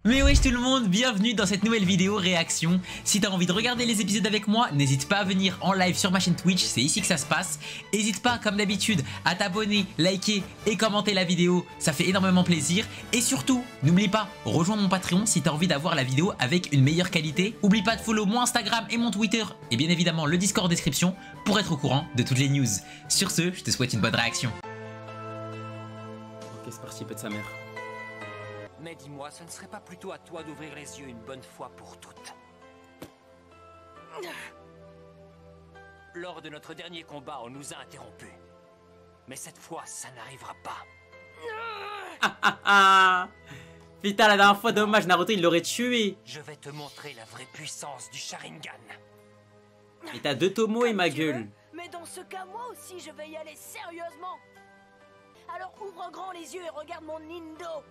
Mais wesh tout le monde, bienvenue dans cette nouvelle vidéo réaction. Si t'as envie de regarder les épisodes avec moi, n'hésite pas à venir en live sur ma chaîne Twitch, c'est ici que ça se passe. N'hésite pas comme d'habitude à t'abonner, liker et commenter la vidéo, ça fait énormément plaisir. Et surtout, n'oublie pas, rejoins mon Patreon si t'as envie d'avoir la vidéo avec une meilleure qualité. Oublie pas de follow mon Instagram et mon Twitter et bien évidemment le Discord en description pour être au courant de toutes les news. Sur ce, je te souhaite une bonne réaction. Ok, c'est parti, pète sa mère. Mais dis-moi, ce ne serait pas plutôt à toi d'ouvrir les yeux une bonne fois pour toutes? Lors de notre dernier combat, on nous a interrompus. Mais cette fois, ça n'arrivera pas. Putain, la dernière fois, dommage, Naruto, il l'aurait tué. Je vais te montrer la vraie puissance du Sharingan. Et t'as deux Tomoe, ma gueule. Mais dans ce cas, moi aussi, je vais y aller sérieusement. Alors ouvre grand les yeux et regarde mon Nindo.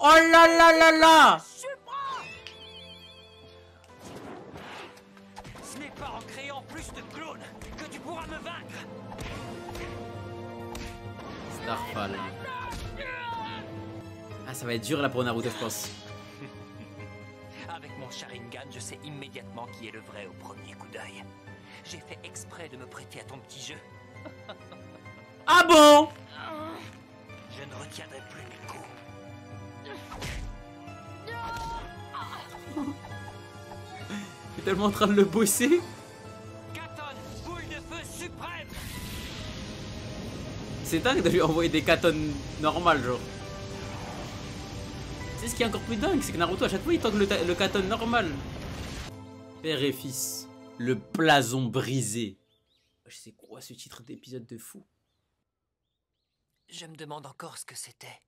Oh là là là là! Supra! Ce n'est pas en créant plus de clones que tu pourras me vaincre. Starfall. Ah, ça va être dur là pour Naruto, je pense. Avec mon Sharingan, je sais immédiatement qui est le vrai au premier coup d'œil. J'ai fait exprès de me prêter à ton petit jeu. Ah bon? Je ne retiendrai plus mes coups. T'es tellement en train de le bosser. Katon, boule de feu suprême. C'est dingue de lui envoyer des katons normales, genre. C'est ce qui est encore plus dingue, c'est que Naruto à chaque fois il tank le katon normal. Père et fils, le blason brisé. Je sais quoi ce titre d'épisode de fou. Je me demande encore ce que c'était.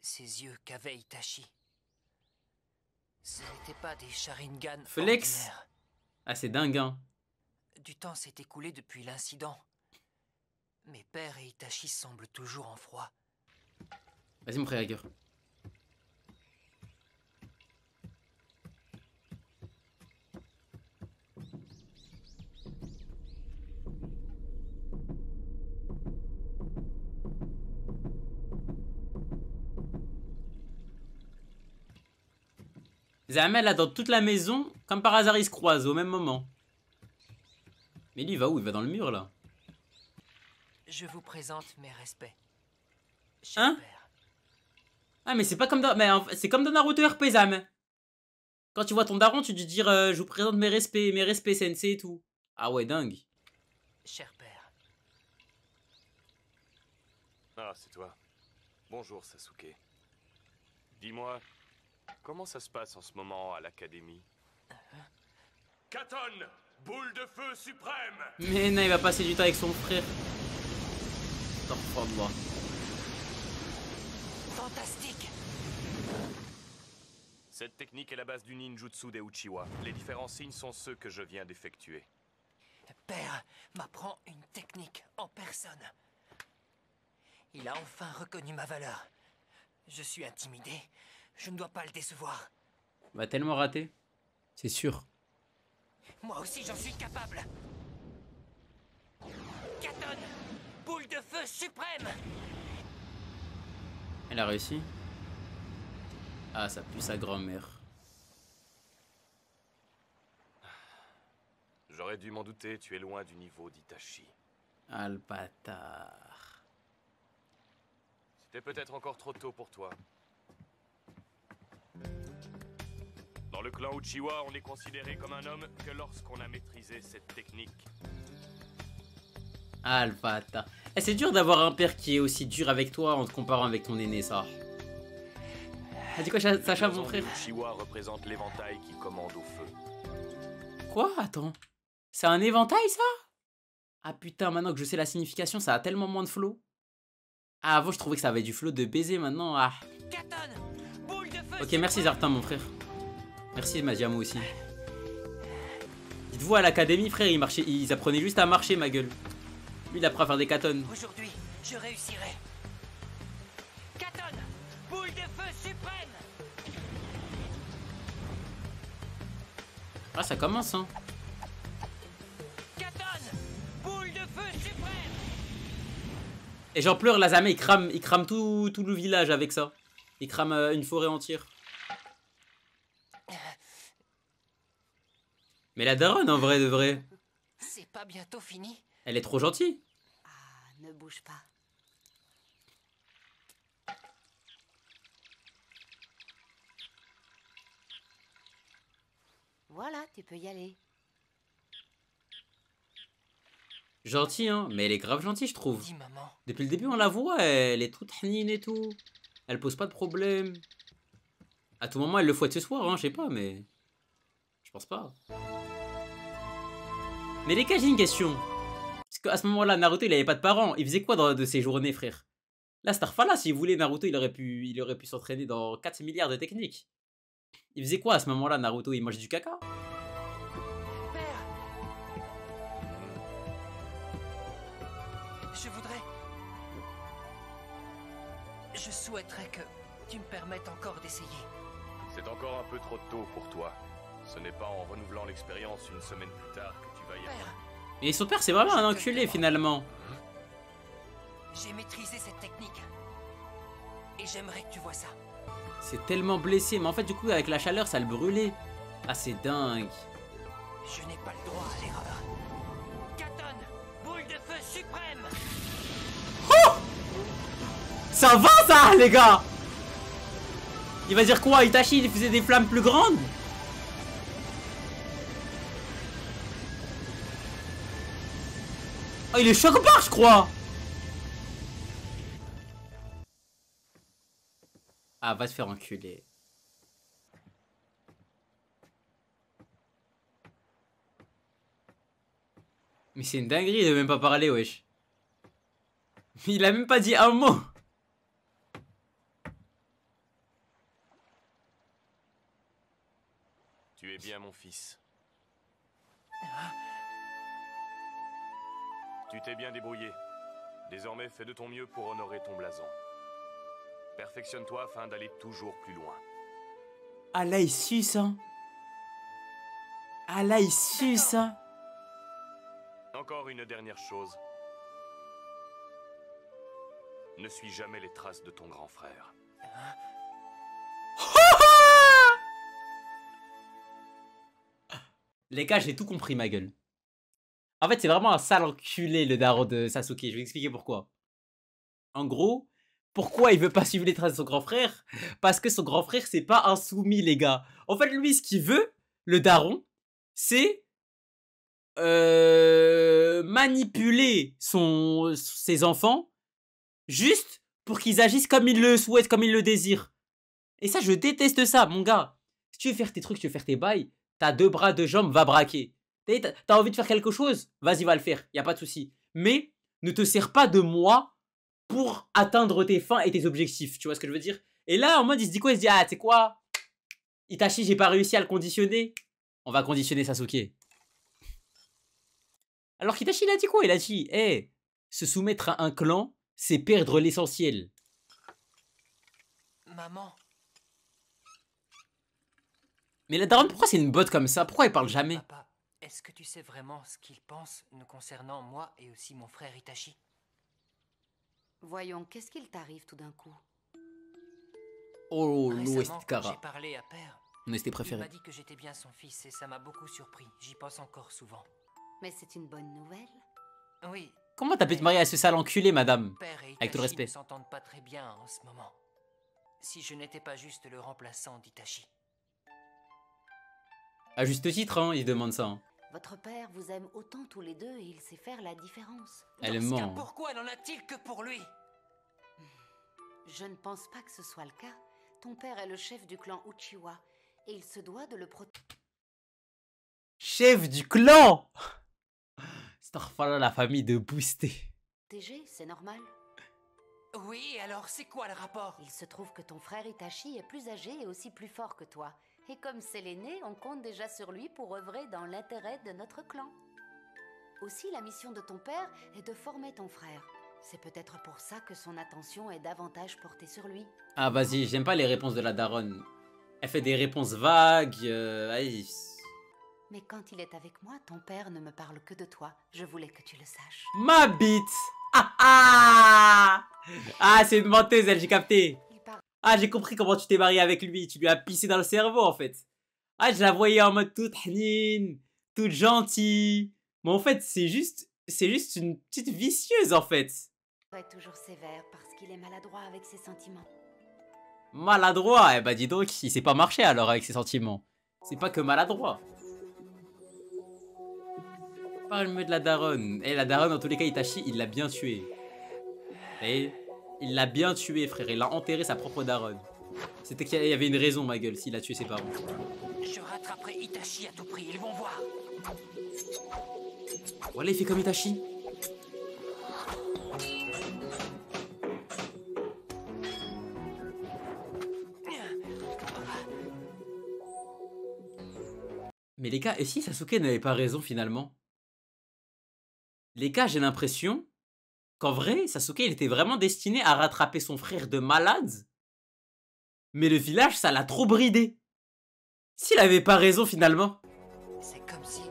Ces yeux qu'avait Itachi. Ce n'étaient pas des Sharingan Flex. ordinaires. Ah, c'est dingue, hein. Du temps s'est écoulé depuis l'incident. Mes pères et Itachi semblent toujours en froid. Vas-y, mon frère Hager. Zamel là dans toute la maison, comme par hasard ils se croisent au même moment. Mais lui il va où? Il va dans le mur là. Je vous présente mes respects. Cher Hein? père. Ah mais c'est pas comme dans... Mais c'est comme dans Naruto RP Zam. Quand tu vois ton daron tu te dire je vous présente mes respects sensei et tout. Ah ouais dingue. Cher père. Ah, c'est toi. Bonjour, Sasuke. Dis-moi, comment ça se passe en ce moment à l'académie? Katon, boule de feu suprême! Mais non il va passer du temps avec son frère. Astaghfirullah. Fantastique. Cette technique est la base du ninjutsu des Uchiwa. Les différents signes sont ceux que je viens d'effectuer. Père m'apprend une technique en personne. Il a enfin reconnu ma valeur. Je suis intimidé. Je ne dois pas le décevoir. Va tellement rater. C'est sûr. Moi aussi j'en suis capable. Katon, boule de feu suprême. Elle a réussi. Ah ça pue sa grand-mère. J'aurais dû m'en douter, tu es loin du niveau d'Itachi. Ah le bâtard. C'était peut-être encore trop tôt pour toi. Dans le clan Uchiwa, on est considéré comme un homme que lorsqu'on a maîtrisé cette technique. Ah le bâtard. Eh, c'est dur d'avoir un père qui est aussi dur avec toi en te comparant avec ton aîné ça. Ah, dis quoi Sacha mon frère? Uchiwa représente l'éventail qui commande au feu. Quoi? Attends. C'est un éventail ça? Ah putain maintenant que je sais la signification ça a tellement moins de flow. Ah avant je trouvais que ça avait du flow de baiser maintenant. Ah. Katon, boule de feu. Ok merci Zartin mon frère. Merci Madiamo aussi. Dites-vous à l'académie frère ils apprenaient juste à marcher ma gueule. Lui il apprend à faire des katons. Aujourd'hui, je réussirai. Katon, boule de feu suprême. Ah ça commence hein. Katon, boule de feu suprême. Et j'en pleure, Lazame, il crame tout le village avec ça. Il crame une forêt entière. Mais la daronne, en vrai de vrai, C'est pas bientôt fini? elle est trop gentille. Ah, ne bouge pas. Voilà, tu peux y aller. Gentille, hein. Mais elle est grave gentille, je trouve. Dis maman. Depuis le début, on la voit, elle est toute hnine et tout. Elle pose pas de problème. À tout moment, elle le fouette ce soir, hein, je sais pas, mais... Je pense pas. Mais les gars, j'ai une question. Parce qu'à ce moment-là, Naruto, il avait pas de parents. Il faisait quoi de ses journées, frère? Là, Starfala, s'il voulait, Naruto, il aurait pu s'entraîner dans 4 milliards de techniques. Il faisait quoi à ce moment-là, Naruto? Il mange du caca? Père! Je voudrais... Je souhaiterais que tu me permettes encore d'essayer. C'est encore un peu trop tôt pour toi. Ce n'est pas en renouvelant l'expérience une semaine plus tard que tu vas y arriver. Père, Et son père, c'est vraiment un enculé, finalement. j'ai maîtrisé cette technique. Et j'aimerais que tu vois ça. C'est tellement blessé, mais en fait, du coup, avec la chaleur, ça le brûlait. Ah, c'est dingue. Je n'ai pas le droit à l'erreur. Katon, boule de feu suprême. Ça va, ça, les gars? Il va dire quoi? Itachi, il faisait des flammes plus grandes? Oh, il est choc-barre, je crois. Ah, va te faire enculer. Mais c'est une dinguerie de même pas parler, wesh. Il a même pas dit un mot. Tu es bien mon fils. Tu t'es bien débrouillé. Désormais, fais de ton mieux pour honorer ton blason. Perfectionne-toi afin d'aller toujours plus loin. Ah là, il suce, hein. Ah là, il suce, hein. Encore une dernière chose. Ne suis jamais les traces de ton grand frère. Les gars, j'ai tout compris, ma gueule. En fait, c'est vraiment un sale enculé, le daron de Sasuke. Je vais expliquer pourquoi. En gros, pourquoi il veut pas suivre les traces de son grand frère? Parce que son grand frère, c'est pas un soumis, les gars. En fait, lui, ce qu'il veut, le daron, c'est manipuler ses enfants juste pour qu'ils agissent comme il le souhaite, comme il le désire. Et ça, je déteste ça, mon gars. Si tu veux faire tes trucs, tu veux faire tes bails, t'as 2 bras, 2 jambes, va braquer. T'as envie de faire quelque chose, vas-y, va le faire, y a pas de souci. Mais ne te sers pas de moi pour atteindre tes fins et tes objectifs, tu vois ce que je veux dire? Et là, en mode, il se dit quoi? Il se dit, ah, tu sais quoi? Itachi, j'ai pas réussi à le conditionner. On va conditionner Sasuke. Alors qu'Itachi, il a dit quoi? Il a dit, hey, se soumettre à un clan, c'est perdre l'essentiel. Maman, Mais la daronne, pourquoi c'est une botte comme ça? Pourquoi elle parle jamais? papa, est-ce que tu sais vraiment ce qu'il pense nous concernant moi et aussi mon frère Itachi? Voyons, qu'est-ce qu'il t'arrive tout d'un coup? Oh, Récemment, l'Ouest quand j'ai Kara. parlé à Père, On était il préféré. m'a dit que j'étais bien son fils et ça m'a beaucoup surpris. J'y pense encore souvent. Mais c'est une bonne nouvelle. Oui, Comment t'as pu te marier à ce sale enculé, madame? Père et Avec tout le Itachi respect. ne s'entendent pas très bien en ce moment. Si je n'étais pas juste le remplaçant d'Itachi. À juste titre, hein, il demande ça. Hein. Votre père vous aime autant tous les deux et il sait faire la différence. Elle Dans ce cas, ment. pourquoi n'en a-t-il que pour lui? Je ne pense pas que ce soit le cas. Ton père est le chef du clan Uchiwa et il se doit de le protéger. Chef du clan! Starfala, la famille de Boosté. C'est normal. Oui, alors c'est quoi le rapport? Il se trouve que ton frère Itachi est plus âgé et aussi plus fort que toi. Et comme c'est l'aîné, on compte déjà sur lui pour œuvrer dans l'intérêt de notre clan. Aussi, la mission de ton père est de former ton frère. C'est peut-être pour ça que son attention est davantage portée sur lui. Ah, vas-y, j'aime pas les réponses de la daronne. Elle fait des réponses vagues. Aïe. Mais quand il est avec moi, ton père ne me parle que de toi. Je voulais que tu le saches. Ma bite! Ah ah! Ah, c'est une menteuse, elle, j'ai capté. Il parle Ah, j'ai compris comment tu t'es marié avec lui. Tu lui as pissé dans le cerveau, en fait. Ah, je la voyais en mode toute hnine, toute gentille. Mais en fait, c'est juste une petite vicieuse, en fait. Est toujours sévère parce qu'il est maladroit avec ses sentiments. Maladroit, eh bah dis donc, il sait pas marcher alors avec ses sentiments. C'est pas que maladroit. Parle-moi de la daronne. Et la daronne, dans tous les cas, Itachi, il l'a bien tué. Et il l'a bien tué, frère. Il a enterré sa propre daronne. C'était qu'il y avait une raison, ma gueule, s'il a tué ses parents. Je rattraperai Itachi à tout prix, ils vont voir. Voilà, il fait comme Itachi. Mais les gars, et si Sasuke n'avait pas raison finalement? Les gars, j'ai l'impression qu'en vrai, Sasuke, il était vraiment destiné à rattraper son frère de malade. Mais le village, ça l'a trop bridé. S'il avait pas raison finalement. C'est comme si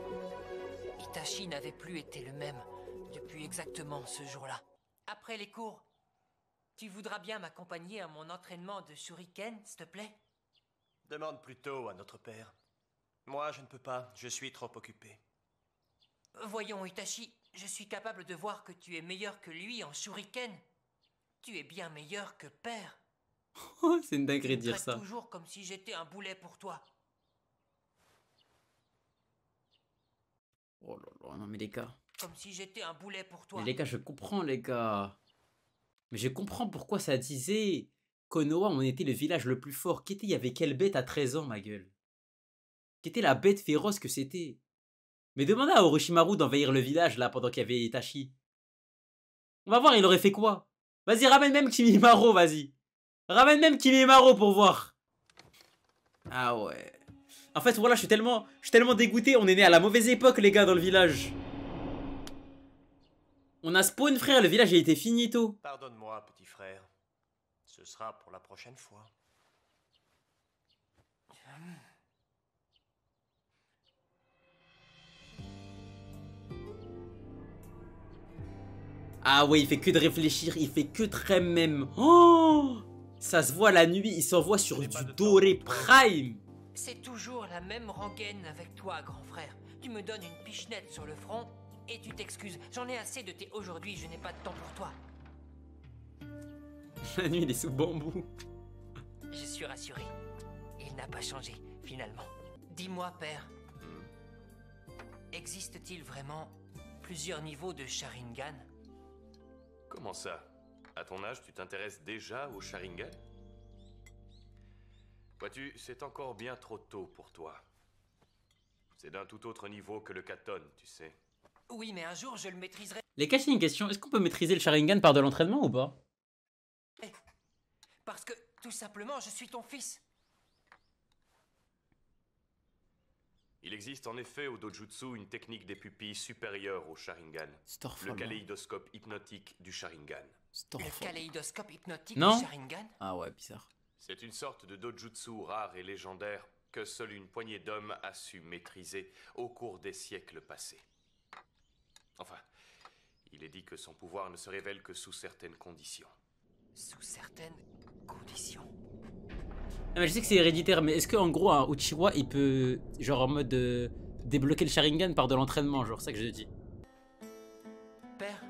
Itachi n'avait plus été le même depuis exactement ce jour-là. Après les cours, tu voudras bien m'accompagner à mon entraînement de shuriken, s'il te plaît? Demande plutôt à notre père. Moi, je ne peux pas, je suis trop occupé. Voyons, Itachi, je suis capable de voir que tu es meilleur que lui en shuriken. Tu es bien meilleur que père. Oh, c'est une dinguerie de Tu me dire traites ça. toujours comme si j'étais un boulet pour toi. Oh là là, non mais les gars. Comme si j'étais un boulet pour toi. Mais les gars, je comprends les gars. Mais je comprends pourquoi ça disait Konoha, on était le village le plus fort. Qu'était, il y avait quelle bête à 13 ans, ma gueule? Qu'était la bête féroce que c'était? Mais demandez à Orochimaru d'envahir le village là pendant qu'il y avait Itachi. On va voir, il aurait fait quoi? Vas-y, ramène même Kimimaro, vas-y. Ramène même Kimimaro pour voir. Ah ouais. En fait, voilà, je suis tellement dégoûté. On est né à la mauvaise époque, les gars, dans le village. On a spawn, frère. Le village a été finito. Pardonne-moi, petit frère. Ce sera pour la prochaine fois. Ah ouais, il fait que de réfléchir. Il fait que très même. Oh, ça se voit la nuit. Il s'envoie sur du doré prime. C'est toujours la même rengaine avec toi, grand frère. Tu me donnes une pichenette sur le front et tu t'excuses. J'en ai assez de tes aujourd'hui, je n'ai pas de temps pour toi. La nuit, il est sous bambou. Je suis rassuré. Il n'a pas changé, finalement. Dis-moi, père. Existe-t-il vraiment plusieurs niveaux de Sharingan? Comment ça? À ton âge, tu t'intéresses déjà au Sharingan? Vois-tu, c'est encore bien trop tôt pour toi. C'est d'un tout autre niveau que le Katon, tu sais. Oui, mais un jour, je le maîtriserai. Les gars, j'ai une question. Est-ce qu'on peut maîtriser le Sharingan par de l'entraînement ou pas? Parce que, tout simplement, je suis ton fils. Il existe en effet au Dojutsu une technique des pupilles supérieure au Sharingan. Le kaléidoscope hypnotique du Sharingan. Le kaléidoscope hypnotique Non. du Sharingan? Ah ouais, bizarre. C'est une sorte de dojutsu rare et légendaire que seule une poignée d'hommes a su maîtriser au cours des siècles passés. Enfin, il est dit que son pouvoir ne se révèle que sous certaines conditions. Sous certaines conditions. Ah, mais je sais que c'est héréditaire, mais est-ce qu'en gros, un Uchiwa, il peut, genre en mode débloquer le Sharingan par de l'entraînement, genre, c'est ça que je dis. Père,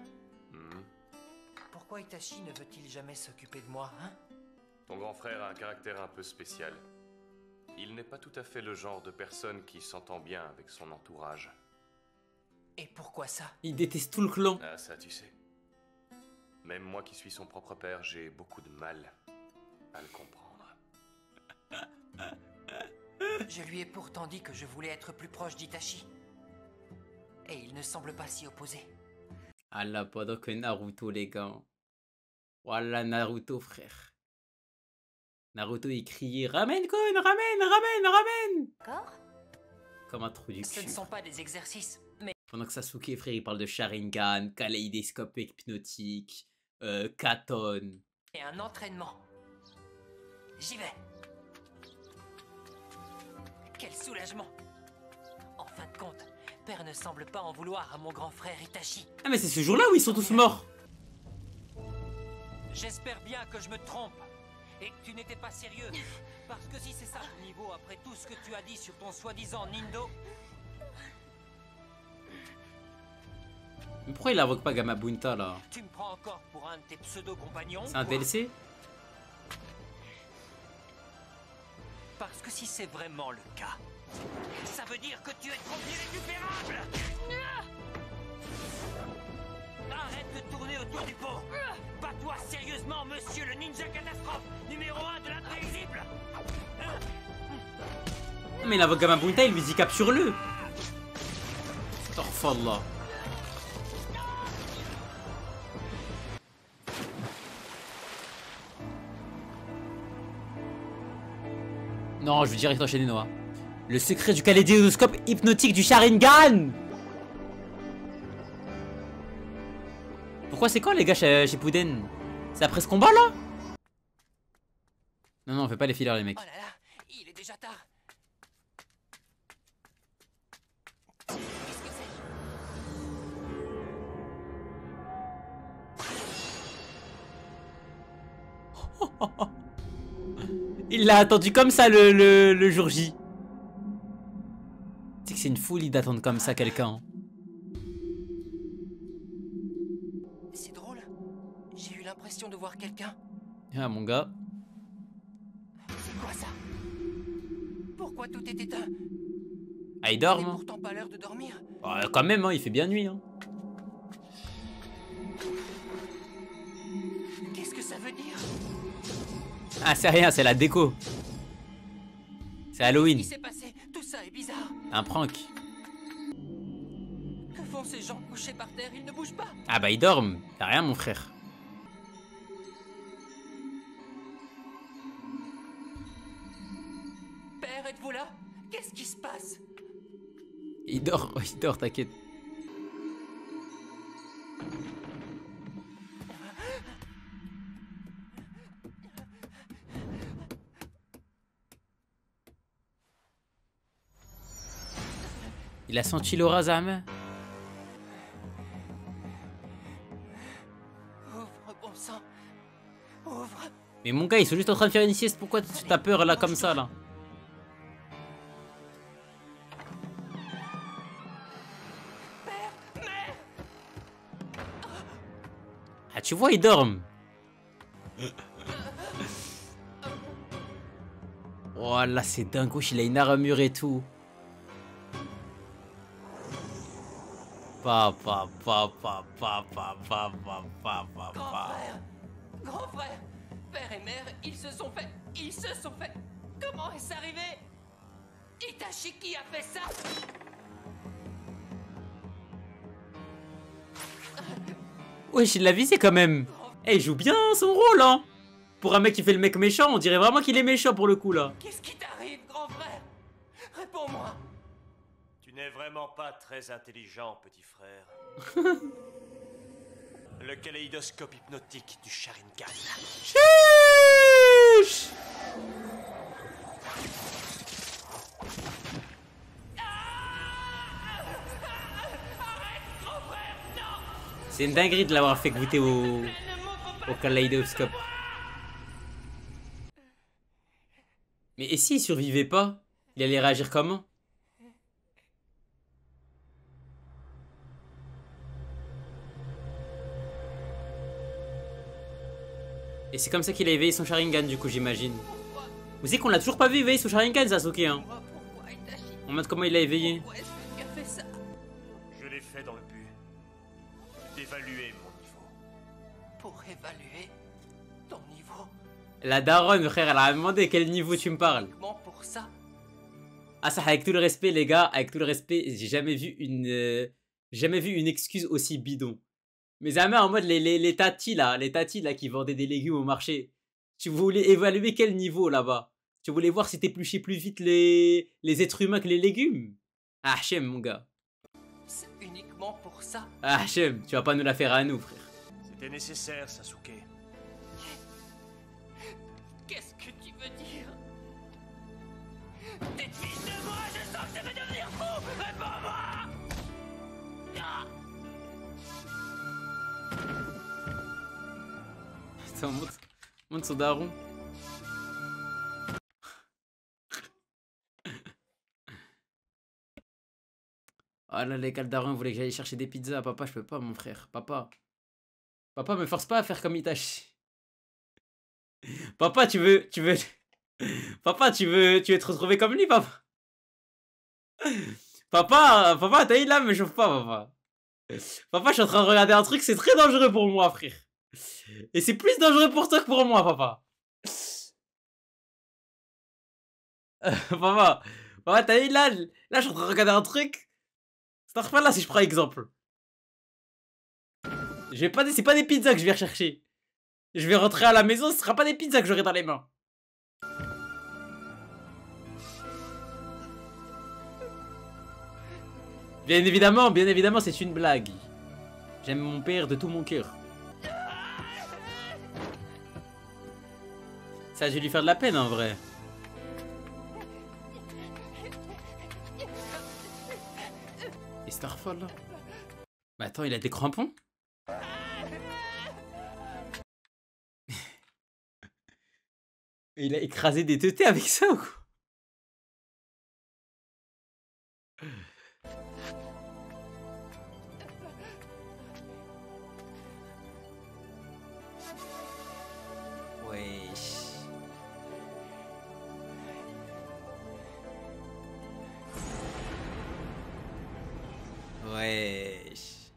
pourquoi Itachi ne veut-il jamais s'occuper de moi, hein? Ton grand frère a un caractère un peu spécial. Il n'est pas tout à fait le genre de personne qui s'entend bien avec son entourage. Et pourquoi ça? Il déteste tout le clan. Ah, ça tu sais. Même moi qui suis son propre père, j'ai beaucoup de mal à le comprendre. Je lui ai pourtant dit que je voulais être plus proche d'Itachi. Et il ne semble pas s'y opposer. Ah là, pendant que Naruto, les gars. Voilà Naruto, frère. Naruto, il criait « Ramène, Kon, ramène, ramène, ramène !» D'accord? Comme un trou du Ce cul. ne sont pas des exercices, mais Pendant que Sasuke, frère, il parle de Sharingan, kaléidoscope hypnotique, Katon. un entraînement. J'y vais. Quel soulagement! En fin de compte, père ne semble pas en vouloir à mon grand frère Itachi. Ah mais c'est ce jour-là où ils sont tous morts. J'espère bien que je me trompe et que tu n'étais pas sérieux. Parce que si c'est ça ton niveau après tout ce que tu as dit sur ton soi-disant Nindo? Mais pourquoi il invoque pas Gamabunta là? Tu me prends encore pour un de tes pseudo-compagnons? C'est un quoi? DLC? Parce que si c'est vraiment le cas, ça veut dire que tu es trop irrécupérable. Arrête de tourner autour du pot. Bats-toi sérieusement, monsieur le ninja catastrophe, numéro 1 de l'imprévisible. Mais il invoque Gamabunta, il lui dit capture-le. Astaghfirullah. Non, je veux direct enchaîner Noah. Le secret du kaléidoscope hypnotique du Sharingan. Pourquoi c'est quand les gars chez Puden? C'est après ce combat là? Non, non, on fait pas les fillers les mecs. Oh là là, il est déjà tard. Qu'est-ce que c'est? Il l'a attendu comme ça le jour J. Tu sais que c'est une folie d'attendre comme ça quelqu'un. C'est drôle. J'ai eu l'impression de voir quelqu'un. Ah mon gars. C'est quoi ça? Pourquoi tout est éteint? Ah il Il dort n'est hein. pourtant pas l'heure de dormir. Quand même hein, il fait bien nuit hein. Qu'est-ce que ça veut dire? Ah c'est rien, c'est la déco. C'est Qu'est-ce Halloween. qui s'est passé? Tout ça est bizarre. Un prank. Que font ces gens couchés par terre? Ils ne bougent pas. Ah bah ils dorment. Y'a rien mon frère. Père, êtes-vous là? Qu'est-ce qui se passe? Il dort, t'inquiète. Il a senti l'aura Zahma. Ouvre, bon sang. Ouvre. Mais mon gars, ils sont juste en train de faire une sieste. Pourquoi t'as peur là comme ça là? Ah tu vois, ils dorment. Oh là, c'est dingue, il a une armure et tout. Grand frère, père et mère, ils se sont fait. Comment est-ce arrivé? Itachi qui a fait ça? Wesh, il l'a visé quand même. Eh, il joue bien son rôle, hein. Pour un mec qui fait le mec méchant, on dirait vraiment qu'il est méchant pour le coup, là. Qu'est-ce qui t'arrive, grand frère? Réponds-moi. Tu n'es vraiment pas très intelligent, petit frère. Le kaléidoscope hypnotique du Sharingan. Chiche. C'est une dinguerie de l'avoir fait goûter au kaléidoscope. Mais et s'il survivait pas? Il allait réagir comment? Et c'est comme ça qu'il a éveillé son Sharingan du coup j'imagine. Vous savez qu'on l'a toujours pas vu éveiller son Sharingan Sasuke hein. Pourquoi, Itachi? On montre comment il l'a éveillé. Pourquoi est-ce que tu as fait ça? Je l'ai fait dans le but d'évaluer mon niveau. Pour évaluer ton niveau. La daronne frère elle a demandé quel niveau tu me parles. Uniquement pour ça. Ah ça avec tout le respect les gars, avec tout le respect, j'ai jamais vu une excuse aussi bidon. Mais Zahma en mode les tatis là qui vendaient des légumes au marché. Tu voulais évaluer quel niveau là-bas? Tu voulais voir si t'épluchais plus vite les êtres humains que les légumes? Ah Hachem mon gars. C'est uniquement pour ça. Ah Hachem, tu vas pas nous la faire à nous frère. C'était nécessaire, Sasuke. Qu'est-ce que tu veux dire? T'es fils de moi, je sens que ça va devenir fou! Réponds-moi! Ah! Attends, monte son daron. Oh là, les Caldarons voulaient que j'aille chercher des pizzas. Papa, je peux pas, mon frère. Papa. Papa, me force pas à faire comme Itachi. Papa, tu veux... Papa, tu veux te retrouver comme lui, papa. Papa, t'as eu là, me chauffe pas, papa. Papa, je suis en train de regarder un truc, c'est très dangereux pour moi, frère. Et c'est plus dangereux pour toi que pour moi, papa. Papa, t'as eu là, je suis en train de regarder un truc. C'est pas là si je prends exemple. C'est pas des pizzas que je vais rechercher. Je vais rentrer à la maison, ce sera pas des pizzas que j'aurai dans les mains. Bien évidemment, c'est une blague. J'aime mon père de tout mon cœur. Ça a dû lui faire de la peine en vrai. Et Starfall là? Mais attends, il a des crampons? Il a écrasé des teutés avec ça ou quoi? Wesh. Wesh.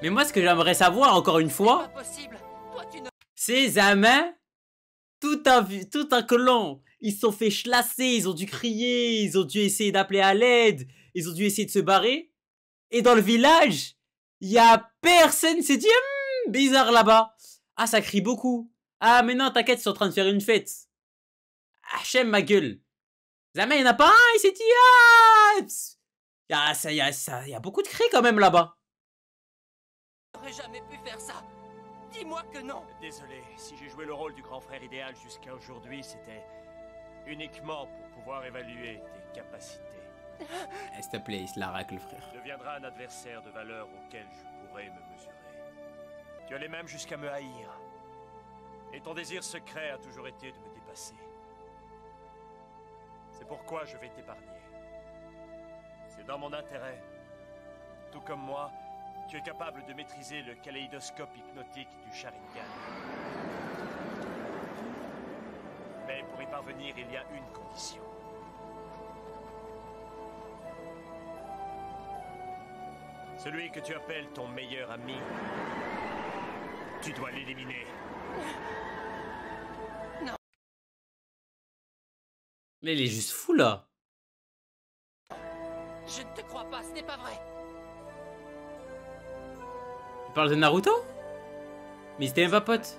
Mais moi, ce que j'aimerais savoir, encore une fois, Pas possible. Toi, tu ne... ces Zamins, tout un clan, ils se sont fait chlasser, ils ont dû crier, ils ont dû essayer d'appeler à l'aide, ils ont dû essayer de se barrer. Et dans le village, il y a personne, c'est dit bizarre là-bas. Ah, ça crie beaucoup. Ah, mais non, t'inquiète, ils sont en train de faire une fête. Ah, j'aime ma gueule. Zamins, il n'y en a pas un, il s'est dit il y a beaucoup de cris quand même là-bas. n'aurais jamais pu faire ça. Dis-moi que non. Désolé, si j'ai joué le rôle du grand frère idéal jusqu'à aujourd'hui, c'était uniquement pour pouvoir évaluer tes capacités. S'il te plaît, il se la racle, frère. Tu deviendras un adversaire de valeur auquel je pourrai me mesurer. Tu allais même jusqu'à me haïr. Et ton désir secret a toujours été de me dépasser. C'est pourquoi je vais t'épargner. C'est dans mon intérêt. Tout comme moi, tu es capable de maîtriser le kaléidoscope hypnotique du Sharingan. Mais pour y parvenir, il y a une condition. Celui que tu appelles ton meilleur ami, tu dois l'éliminer. Mais il est juste fou là. Je ne te crois pas, ce n'est pas vrai. Tu parles de Naruto? Mais c'était même pas pote.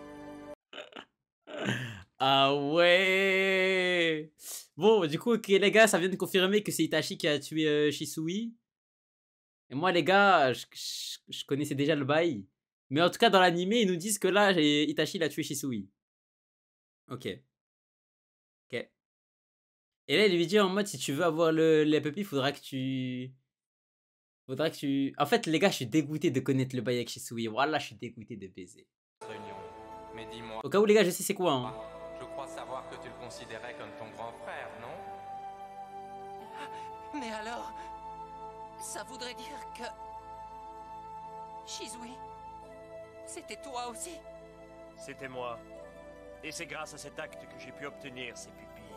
Ah ouais. Bon, du coup, ok les gars, ça vient de confirmer que c'est Itachi qui a tué Shisui. Et moi les gars, je connaissais déjà le bail. Mais en tout cas, dans l'animé, ils nous disent que là, Itachi l'a tué Shisui. Ok. Ok. Et là, il lui dit en mode, si tu veux avoir les pupilles, faudra que tu... En fait, les gars, je suis dégoûté de connaître le bail avec Shisui. Voilà, je suis dégoûté de baiser. Réunion. Mais dis-moi, Au cas où, les gars, je sais c'est quoi, hein. je crois savoir que tu le considérais comme ton grand frère, non? Mais alors, ça voudrait dire que... Shisui, c'était toi aussi? C'était moi. Et c'est grâce à cet acte que j'ai pu obtenir ces pupilles.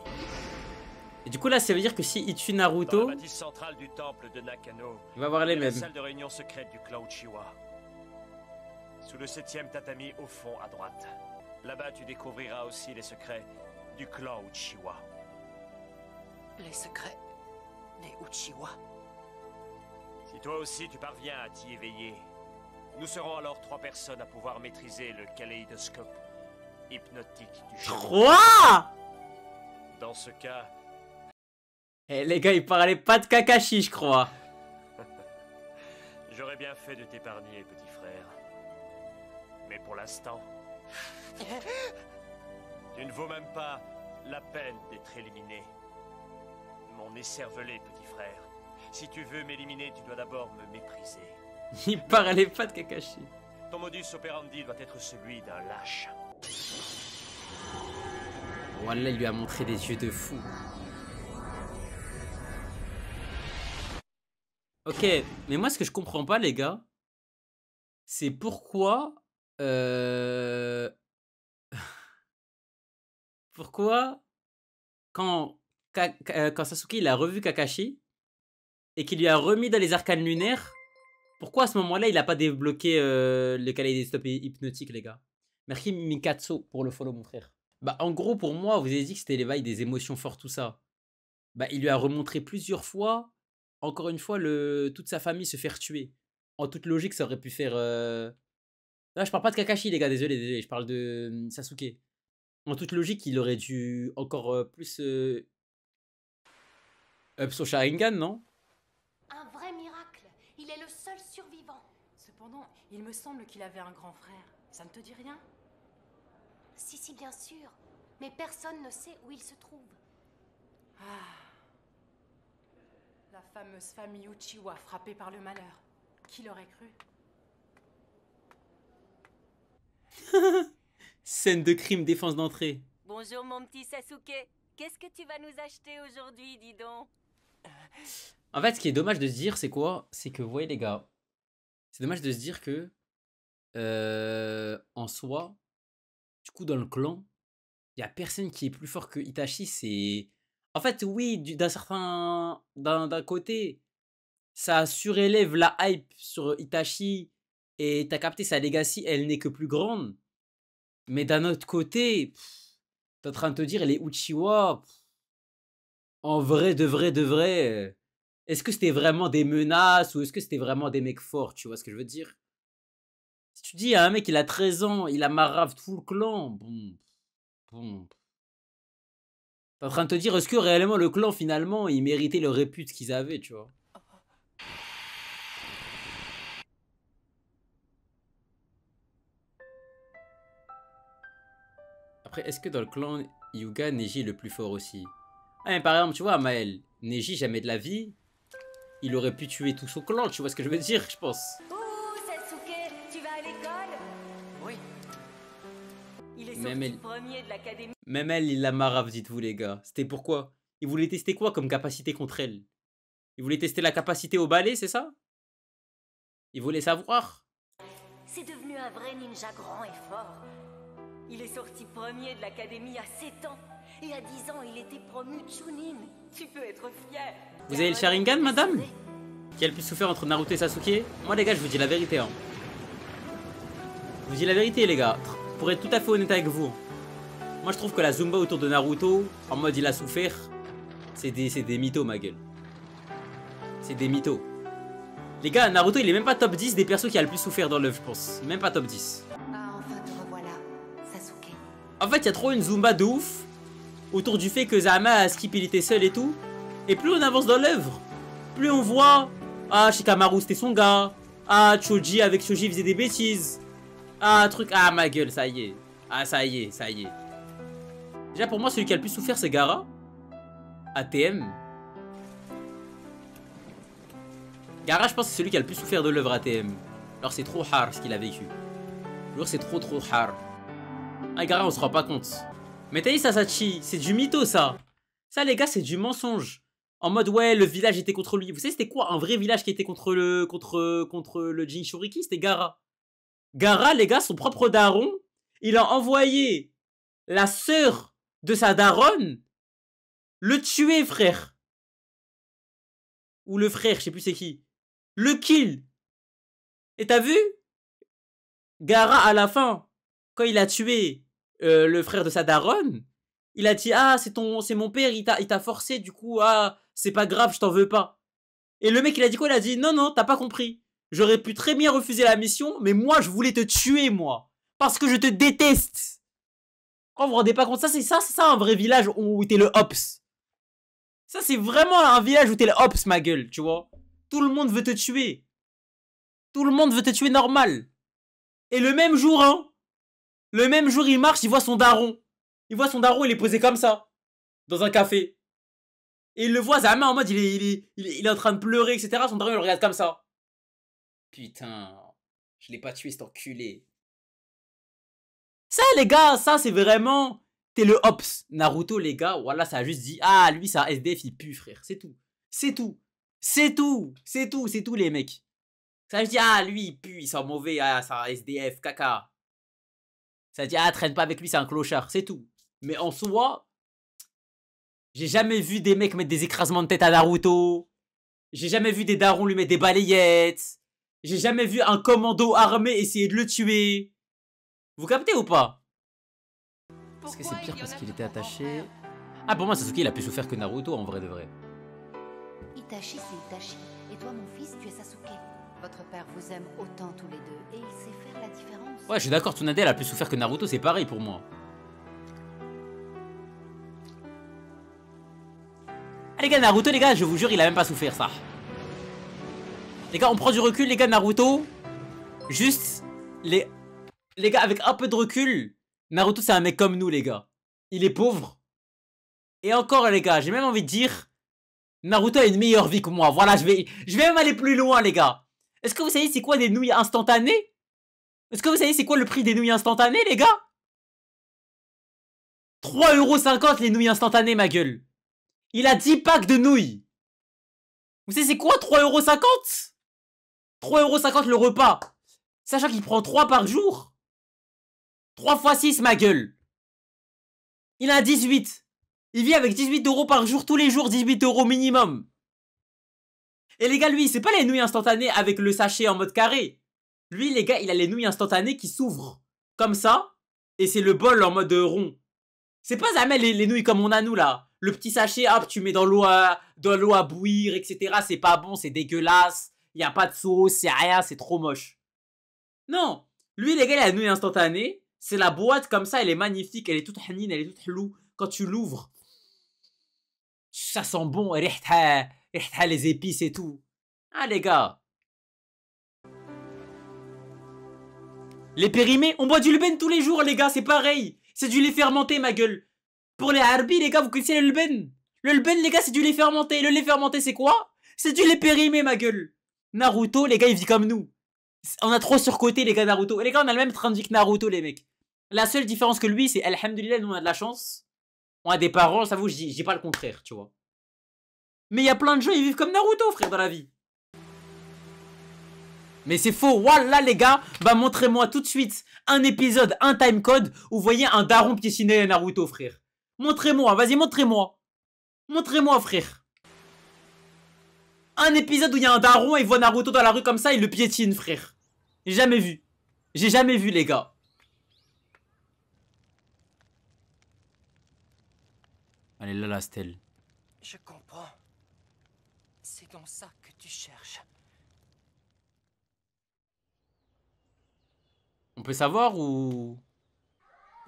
Et du coup, là, ça veut dire que si il tue Dans Naruto, la bâtisse centrale du temple de Nakano, il va avoir les il y a la mêmes. salle de réunion secrète du clan Uchiwa. Sous le 7e tatami au fond à droite. Là-bas, tu découvriras aussi les secrets du clan Uchiwa. Les secrets des Uchiwa. Si toi aussi tu parviens à t'y éveiller, nous serons alors 3 personnes à pouvoir maîtriser le kaléidoscope hypnotique du Sharingan. 3! Dans ce cas, Eh les gars, il parlait pas de Kakashi, je crois. j'aurais bien fait de t'épargner, petit frère. Mais pour l'instant, tu ne vaux même pas la peine d'être éliminé. Mon écervelé, petit frère. Si tu veux m'éliminer, tu dois d'abord me mépriser. Il parlait pas de Kakashi. Ton modus operandi doit être celui d'un lâche. Voilà, il lui a montré des yeux de fou. Ok, mais moi, ce que je comprends pas, les gars, c'est pourquoi... Pourquoi, quand, quand Sasuke il a revu Kakashi et qu'il lui a remis dans les arcanes lunaires, pourquoi à ce moment-là il a pas débloqué le kaléidoscope hypnotique, les gars? Merci Mikatsu pour le follow, mon frère. Bah, en gros, pour moi, vous avez dit que c'était l'éveil des émotions fortes, tout ça. Bah, il lui a remontré plusieurs fois, encore une fois, toute sa famille se faire tuer. En toute logique, ça aurait pu faire. Là, je parle pas de Kakashi, les gars, désolé, désolé, je parle de Sasuke. En toute logique, il aurait dû encore plus up son Sharingan, non? Un vrai miracle. Il est le seul survivant. Cependant, il me semble qu'il avait un grand frère. Ça ne te dit rien? Si, si, bien sûr. Mais personne ne sait où il se trouve. Ah. La fameuse famille Uchiwa frappée par le malheur. Qui l'aurait cru? Scène de crime, défense d'entrée. Bonjour mon petit Sasuke. Qu'est-ce que tu vas nous acheter aujourd'hui, dis donc? En fait, ce qui est dommage de se dire, c'est quoi? C'est que, vous voyez les gars, c'est dommage de se dire que, en soi, du coup, dans le clan, il y a personne qui est plus fort que Itachi. C'est... En fait, oui, d'un côté, ça surélève la hype sur Itachi et t'as capté sa legacy, elle n'est que plus grande. Mais d'un autre côté, t'es en train de te dire, les Uchiwa, en vrai, de vrai, est-ce que c'était vraiment des menaces ou est-ce que c'était vraiment des mecs forts, tu vois ce que je veux dire? Si tu dis à un mec, il a 13 ans, il a marave tout le clan, bon. T'es en train de te dire, est-ce que réellement le clan, finalement, il méritait le répute qu'ils avaient, tu vois? Après, est-ce que dans le clan Hyuga, Neji est le plus fort aussi? Ah, mais par exemple, tu vois, Maël, Neji, jamais de la vie, il aurait pu tuer tout son clan, tu vois ce que je veux dire, je pense. Ouh, Sasuke, tu vas à l'école? Oui. Il est Même sorti elle- premier de l'académie. Même elle, il la marave, dites-vous, les gars. C'était pourquoi? Il voulait tester quoi comme capacité contre elle? Il voulait tester la capacité au balai, c'est ça? Il voulait savoir. C'est devenu un vrai ninja grand et fort. Il est sorti premier de l'académie à 7 ans. Et à 10 ans, il était promu Chunin. Tu peux être fier. Vous avez le Sharingan, madame? Qui a le plus souffert entre Naruto et Sasuke? Moi, les gars, je vous dis la vérité. Hein. Je vous dis la vérité, les gars. Pour être tout à fait honnête avec vous. Moi, je trouve que la Zumba autour de Naruto, en mode il a souffert, c'est des mythos, ma gueule. C'est des mythos. Les gars, Naruto, il est même pas top 10 des persos qui a le plus souffert dans l'œuvre, je pense. Même pas top 10. Ah, enfin te revoilà, Sasuke. En fait, il y a trop une Zumba de ouf autour du fait que Zama a skip, il était seul et tout. Et plus on avance dans l'œuvre, plus on voit, ah, Shikamaru c'était son gars. Ah, Choji avec Choji faisait des bêtises. Ah, truc, ah, ma gueule, ça y est. Ah, ça y est, ça y est. Déjà, pour moi, celui qui a le plus souffert, c'est Gaara. ATM. Gaara, je pense que c'est celui qui a le plus souffert de l'œuvre ATM. Alors, c'est trop hard ce qu'il a vécu. Alors, c'est trop hard. Ah, Gaara, on se rend pas compte. Mais t'as dit, Sasachi, c'est du mytho, ça. Ça, les gars, c'est du mensonge. En mode, ouais, le village était contre lui. Vous savez, c'était quoi un vrai village qui était contre le Jinchuriki? C'était Gaara. Gaara, les gars, son propre daron, il a envoyé la sœur de sa daronne le tuer, frère. Ou le frère, je sais plus c'est qui. Le kill. Et t'as vu? Gaara, à la fin, quand il a tué le frère de sa daronne, il a dit, ah, c'est mon père, il t'a forcé, du coup, ah, c'est pas grave, je t'en veux pas. Et le mec, il a dit quoi? Il a dit, non, non, t'as pas compris. J'aurais pu très bien refuser la mission, mais moi, je voulais te tuer, moi. Parce que je te déteste. Oh, vous vous rendez pas compte? Ça, c'est ça un vrai village où t'es le Ops. Ça, c'est vraiment un village où t'es le Ops, ma gueule, tu vois. Tout le monde veut te tuer. Tout le monde veut te tuer normal. Et le même jour, hein. Le même jour, il marche, il voit son daron. Il voit son daron, il est posé comme ça. Dans un café. Et il le voit, Zama, en mode, il est en train de pleurer, etc. Son daron, il le regarde comme ça. Putain. Je l'ai pas tué, cet enculé. Ça, les gars, ça, c'est vraiment... T'es le Ops. Naruto, les gars, voilà, ça a juste dit... Ah, lui, c'est un SDF, il pue, frère. C'est tout. C'est tout. C'est tout, c'est tout, c'est tout les mecs. Ça je dis, ah lui il pue, il sent mauvais, ah c'est un SDF, caca. Ça dit, ah traîne pas avec lui, c'est un clochard, c'est tout. Mais en soi, j'ai jamais vu des mecs mettre des écrasements de tête à Naruto. J'ai jamais vu des darons lui mettre des balayettes. J'ai jamais vu un commando armé essayer de le tuer. Vous captez ou pas? Est-ce que c'est pire parce qu'il était attaché? Ah pour moi Sasuke il a plus souffert que Naruto en vrai de vrai. Itachi, c'est Itachi. Et toi, mon fils, tu es Sasuke. Votre père vous aime autant tous les deux, et il sait faire la différence. Ouais, je suis d'accord, Tsunade elle a plus souffert que Naruto, c'est pareil pour moi. Ah les gars, Naruto, les gars, je vous jure, il a même pas souffert ça. Les gars, on prend du recul, les gars, Naruto. Juste, les gars, avec un peu de recul, Naruto c'est un mec comme nous, les gars. Il est pauvre. Et encore, les gars, j'ai même envie de dire, Naruto a une meilleure vie que moi. Voilà, je vais même aller plus loin, les gars. Est-ce que vous savez c'est quoi des nouilles instantanées? Est-ce que vous savez c'est quoi le prix des nouilles instantanées, les gars? 3,50€ les nouilles instantanées, ma gueule. Il a 10 packs de nouilles. Vous savez c'est quoi 3,50€? 3,50€ le repas. Sachant qu'il prend 3 par jour. 3 x 6, ma gueule. Il a 18. Il vit avec 18€ par jour, tous les jours, 18€ minimum. Et les gars, lui, c'est pas les nouilles instantanées avec le sachet en mode carré. Lui, les gars, il a les nouilles instantanées qui s'ouvrent. Comme ça. Et c'est le bol en mode rond. C'est pas jamais les nouilles comme on a nous, là. Le petit sachet, hop, tu mets dans l'eau à bouillir, etc. C'est pas bon, c'est dégueulasse. Y a pas de sauce, c'est rien, c'est trop moche. Non. Lui, les gars, il a la nouille instantanée. C'est la boîte comme ça, elle est magnifique. Elle est toute hanine, elle est toute hlou. Quand tu l'ouvres, ça sent bon. Les épices et tout. Ah, les gars. Les périmés, on boit du lben tous les jours, les gars, c'est pareil. C'est du lait fermenté, ma gueule. Pour les harbi, les gars, vous connaissez le lben? Le lben, les gars, c'est du lait fermenté. Le lait fermenté, c'est quoi? C'est du lait périmé, ma gueule. Naruto, les gars, il vit comme nous. On a trop surcoté, les gars, Naruto. Et les gars, on a le même train de vie que Naruto, les mecs. La seule différence que lui, c'est, alhamdoulilah, nous, on a de la chance. On a des parents, ça vous, je dis pas le contraire, tu vois. Mais il y a plein de gens, ils vivent comme Naruto, frère, dans la vie. Mais c'est faux, voilà les gars. Bah montrez-moi tout de suite un épisode, un timecode où vous voyez un daron piétiner Naruto, frère. Montrez-moi, vas-y, montrez-moi. Montrez-moi, frère. Un épisode où il y a un daron et il voit Naruto dans la rue comme ça, il le piétine, frère. J'ai jamais vu. J'ai jamais vu, les gars. Elle est là, la stèle. Je comprends. C'est donc ça que tu cherches. On peut savoir ou...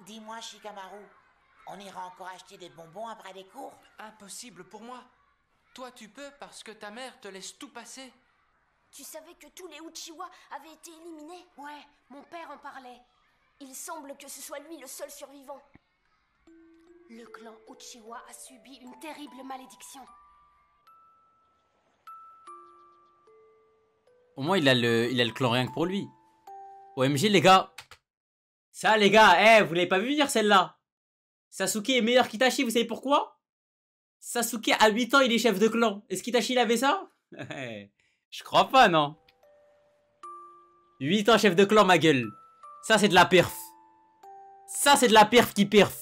Dis-moi, Shikamaru, on ira encore acheter des bonbons après les cours? Impossible pour moi. Toi, tu peux parce que ta mère te laisse tout passer. Tu savais que tous les Uchiwa avaient été éliminés? Ouais, mon père en parlait. Il semble que ce soit lui le seul survivant. Le clan Uchiwa a subi une terrible malédiction. Au moins, il a le clan rien que pour lui. OMG, les gars. Ça, les gars, vous l'avez pas vu venir, celle-là. Sasuke est meilleur qu'Itachi, vous savez pourquoi? Sasuke, à 8 ans, il est chef de clan. Est-ce qu'Itachi, il avait ça? Je crois pas, non. 8 ans, chef de clan, ma gueule. Ça, c'est de la perf. Ça, c'est de la perf qui perf.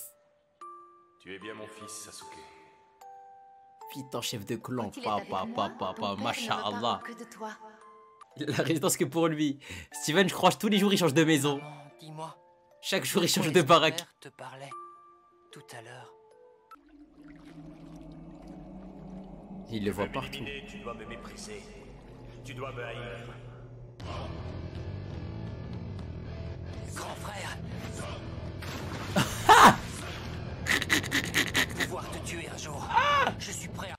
Tu es bien mon fils, Sasuke. 8 ans, chef de clan. Papa, masha'Allah. La résidence que pour lui. Steven, je crois que tous les jours il change de maison. Dis-moi. Chaque jour il change de baraque. Père te parlait tout à l'heure. Il le voit partout. Tu dois me mépriser. Tu dois me haïr. Grand frère. Pouvoir te tuer un jour. Je suis prêt à...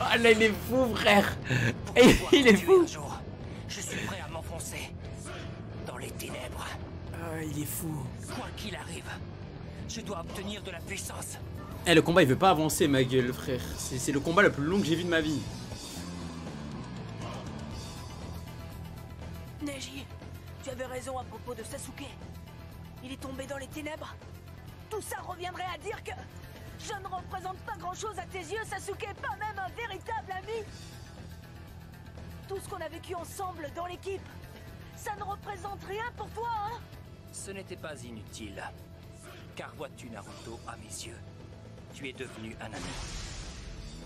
Ah là il est fou frère. Il est fou. Je suis prêt à m'enfoncer dans les ténèbres. Ah il est fou. Quoi qu'il arrive, Je dois obtenir de la puissance. Eh, le combat il veut pas avancer, ma gueule, frère. C'est le combat le plus long que j'ai vu de ma vie. Neji, tu avais raison à propos de Sasuke. Il est tombé dans les ténèbres. Tout ça reviendrait à dire que je ne représente pas grand-chose à tes yeux, Sasuke, pas même un véritable ami. Tout ce qu'on a vécu ensemble dans l'équipe, ça ne représente rien pour toi, hein? Ce n'était pas inutile. Car vois-tu, Naruto, à mes yeux, tu es devenu un ami.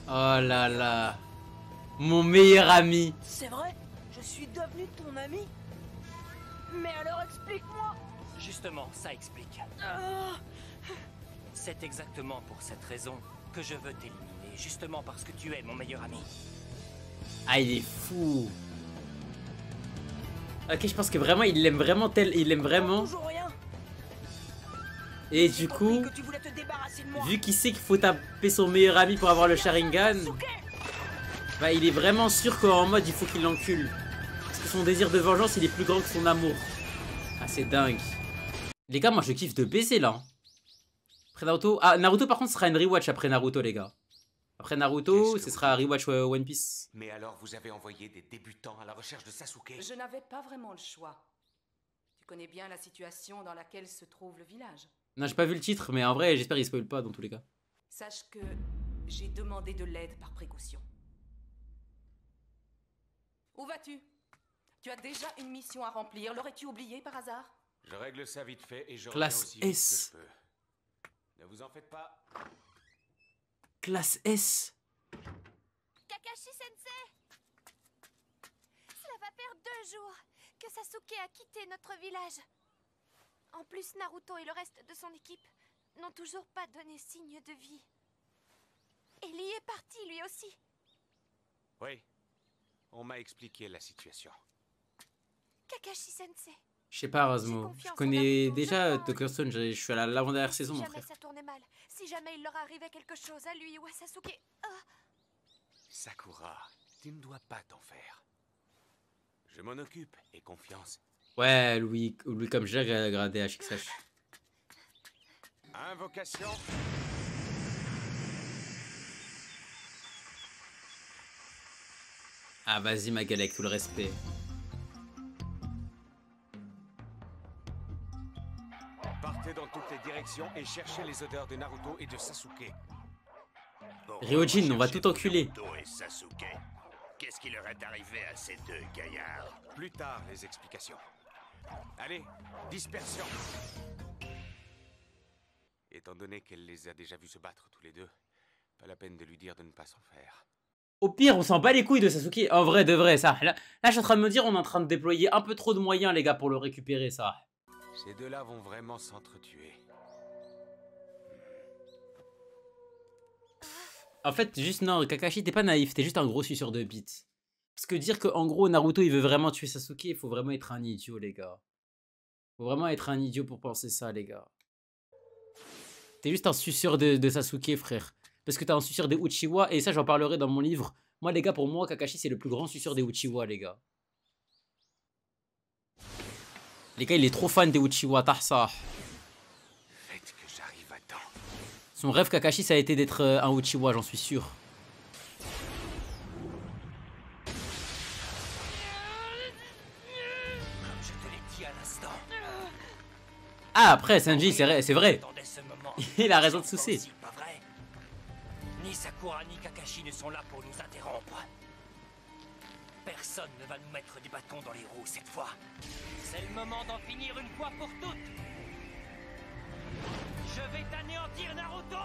Oh là là. Mon meilleur ami. C'est vrai? Je suis devenu ton ami? Mais alors explique-moi. Justement, ça explique. C'est exactement pour cette raison que je veux t'éliminer, justement parce que tu es mon meilleur ami. Ah, il est fou. Ok, je pense que vraiment, il l'aime vraiment tel... Il l'aime vraiment. Et du coup, vu qu'il sait qu'il faut taper son meilleur ami pour avoir le Sharingan, bah il est vraiment sûr qu'en mode il faut qu'il l'encule. Parce que son désir de vengeance, il est plus grand que son amour. Ah, c'est dingue. Les gars, moi je kiffe de baiser là. Après Naruto... Ah, Naruto par contre sera une rewatch après Naruto, les gars. Après Naruto, ce sera rewatch One Piece. Mais alors vous avez envoyé des débutants à la recherche de Sasuke? Je n'avais pas vraiment le choix. Tu connais bien la situation dans laquelle se trouve le village. Non, j'ai pas vu le titre, mais en vrai, j'espère qu'il spoil pas dans tous les cas. Sache que j'ai demandé de l'aide par précaution. Où vas-tu? Tu as déjà une mission à remplir. L'aurais-tu oublié par hasard? Je règle ça vite fait et je Classe reviens aussi S. vite que je peux. Ne vous en faites pas. Classe S. Kakashi-sensei! Cela va faire 2 jours que Sasuke a quitté notre village. En plus, Naruto et le reste de son équipe n'ont toujours pas donné signe de vie. Ellie est parti lui aussi. Oui, on m'a expliqué la situation. Kakashi-sensei. Je sais pas, Razmo. Je connais déjà Doctor Stone, je suis à l'avant-dernière saison, mon frère. Si jamais ça tournait mal, si jamais il leur arrivait quelque chose à lui ou à Sasuke... Sakura, tu ne dois pas t'en faire. Je m'en occupe, et confiance. Ouais, Louis comme j'ai gradé à HXH. Invocation. Ah, vas-y, ma gueule, avec tout le respect. Partez dans toutes les directions et cherchez les odeurs de Naruto et de Sasuke. Ryojin, on va tout enculer. Qu'est-ce qui leur est arrivé à ces deux gaillards? Plus tard, les explications. Allez, dispersion. Étant donné qu'elle les a déjà vus se battre tous les deux, pas la peine de lui dire de ne pas s'en faire. Au pire, on s'en bat les couilles de Sasuke. En vrai, de vrai, ça. Là, je suis en train de me dire, on est en train de déployer un peu trop de moyens, les gars, pour le récupérer, ça. Ces deux-là vont vraiment s'entretuer. En fait, juste non, Kakashi, t'es pas naïf, t'es juste un gros suceur de bite. Parce que dire qu'en gros, Naruto, il veut vraiment tuer Sasuke, il faut vraiment être un idiot, les gars. Faut vraiment être un idiot pour penser ça, les gars. T'es juste un suceur de Sasuke, frère. Parce que t'es un suceur des Uchiwa, et ça, j'en parlerai dans mon livre. Moi, les gars, pour moi, Kakashi, c'est le plus grand suceur des Uchiwa, les gars. Les gars, il est trop fan des Uchiwa, Tahsa. Faites que j'arrive à temps. Son rêve, Kakashi, ça a été d'être un Uchiwa, j'en suis sûr. Je te l'ai dit à l'instant. Ah, après, Sanji, c'est vrai. Il a raison de soucier. Ni Sakura ni Kakashi ne sont là pour nous interrompre. Personne ne va nous mettre des bâtons dans les roues cette fois. C'est le moment d'en finir une fois pour toutes. Je vais t'anéantir, Naruto.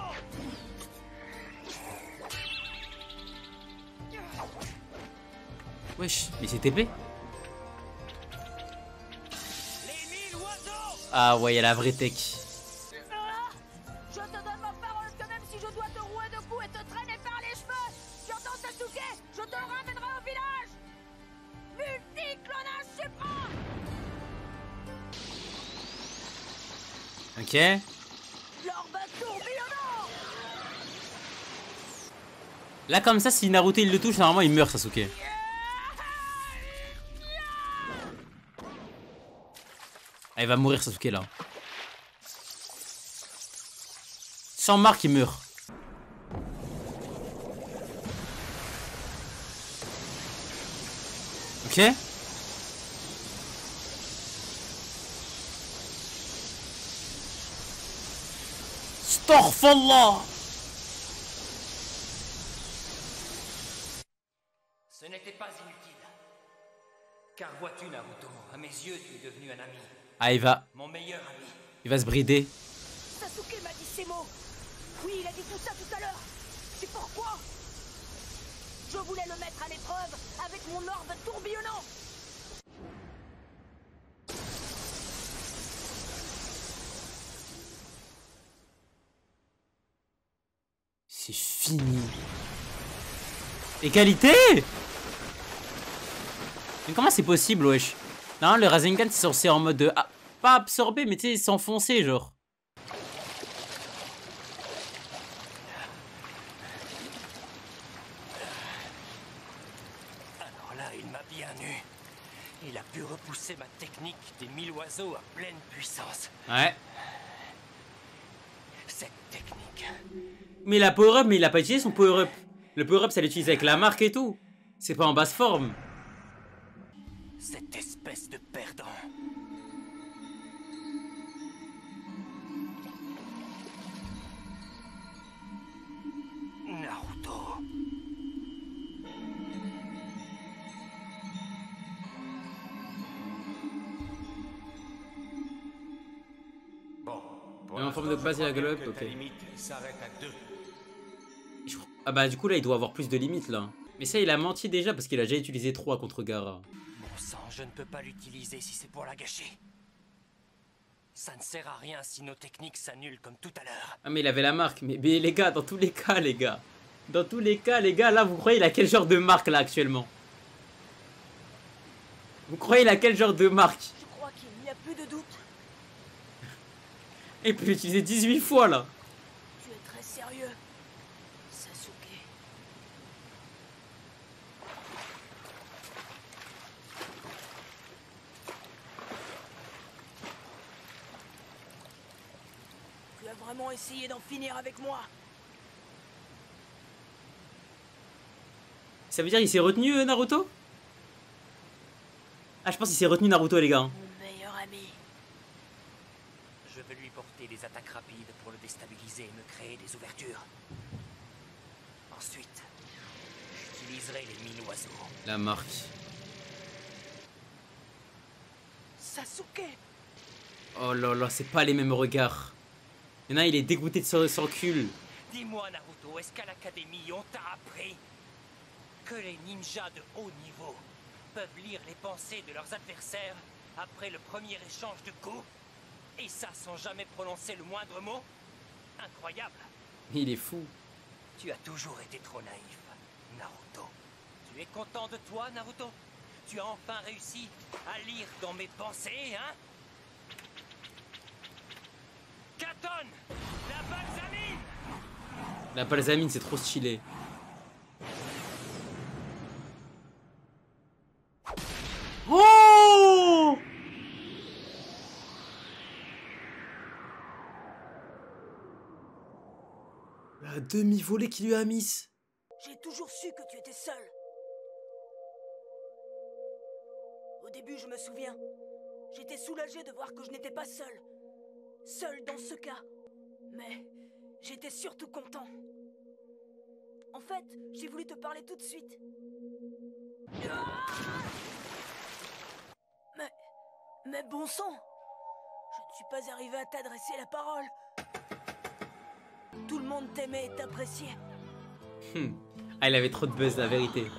Wesh, mais c'est TP. Ah ouais, il y a la vraie tech. Je te donne ma parole que même si je dois te rouer de coups et te traîner par les cheveux, tu entends Sasuke, je te ramènerai au village. Multi-clonage suprême. Ok. L'orbe tourbillonnant. Là, comme ça, si Naruto il le touche, normalement il meurt, Sasuke. Ah, il va mourir, Sasuke là. Sans marque, il meurt. Ok. Astaghfirullah. Ce n'était pas inutile. Car vois-tu, Naruto, à mes yeux, tu es devenu un ami. Ah, il va. Mon meilleur ami. Il va se brider. Sasuke m'a dit ces mots. Oui, il a dit tout ça tout à l'heure. C'est pourquoi je voulais le mettre à l'épreuve avec mon orbe tourbillonnant. C'est fini. Égalité. Mais comment c'est possible, wesh? Non, le Rasengan c'est censé en mode ah, pas absorber, mais tu sais, s'enfoncer, genre. Alors là, il m'a bien eu. Il a pu repousser ma technique des 1000 oiseaux à pleine puissance. Ouais. Cette technique. Mais la power-up, mais il a pas utilisé son power-up. Le power-up, ça l'utilise avec la marque et tout. C'est pas en basse forme. Cette espèce de perdant. Naruto. Bon. Mais en forme de base et la globe, ok. Limite s'arrête à 2. Ah bah du coup là il doit avoir plus de limites là. Mais ça il a menti déjà parce qu'il a déjà utilisé 3 contre Gaara. Bon sang, je ne peux pas l'utiliser si c'est pour la gâcher. Ça ne sert à rien si nos techniques s'annulent comme tout à l'heure. Ah mais il avait la marque. Mais les gars, dans tous les cas les gars. Dans tous les cas les gars, là vous croyez il a quel genre de marque là actuellement? Vous croyez il a quel genre de marque? Je crois qu'il n'y a plus de doute. Et puis l'utiliser 18 fois là. Tu es très sérieux, Sasuke. Tu as vraiment essayé d'en finir avec moi? Ça veut dire il s'est retenu Naruto? Ah je pense qu'il s'est retenu Naruto les gars. Mon meilleur ami. Je veux lui porter des attaques rapides pour le déstabiliser et me créer des ouvertures. Ensuite, j'utiliserai les 1000 oiseaux. La marque. Sasuke. Oh là là, c'est pas les mêmes regards. Il y en a il est dégoûté de son cul. Dis-moi Naruto, est-ce qu'à l'académie on t'a appris que les ninjas de haut niveau peuvent lire les pensées de leurs adversaires après le premier échange de coups? Et ça sans jamais prononcer le moindre mot? Incroyable. Il est fou. Tu as toujours été trop naïf, Naruto. Tu es content de toi, Naruto? Tu as enfin réussi à lire dans mes pensées, hein? Katon! La balsamine! La balsamine c'est trop stylé. Oh! La demi-volée qu'il lui a mise. J'ai toujours su que tu étais seul. Au début, je me souviens, j'étais soulagé de voir que je n'étais pas seul. Seul dans ce cas. Mais j'étais surtout content. En fait, j'ai voulu te parler tout de suite. Mais bon sang, je ne suis pas arrivé à t'adresser la parole. Tout le monde t'aimait et t'appréciait. Ah, il avait trop de buzz, la vérité.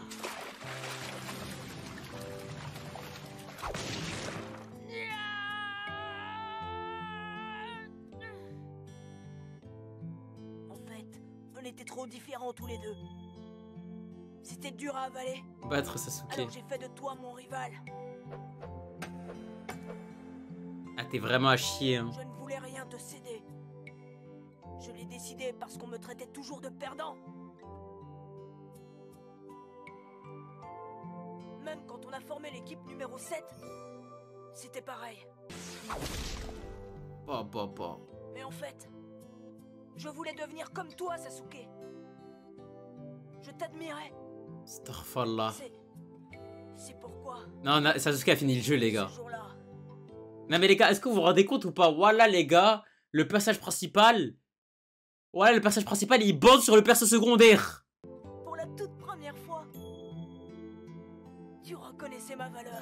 En fait, on était trop différents tous les deux. C'était dur à avaler. Battre Sasuke. Alors j'ai fait de toi mon rival. Ah, t'es vraiment à chier, hein. Je ne voulais rien te céder. Je l'ai décidé parce qu'on me traitait toujours de perdant. Même quand on a formé l'équipe numéro 7, c'était pareil. Bah. Mais en fait, Je voulais devenir comme toi, Sasuke. Je t'admirais. Astaghfirullah. C'est pourquoi. Non, Sasuke a fini le jeu, les gars. Non, mais les gars, est-ce que vous vous rendez compte ou pas? Voilà, les gars, le personnage principal. Voilà, le personnage principal, il bande sur le perso secondaire. Pour la toute première fois, tu reconnaissais ma valeur.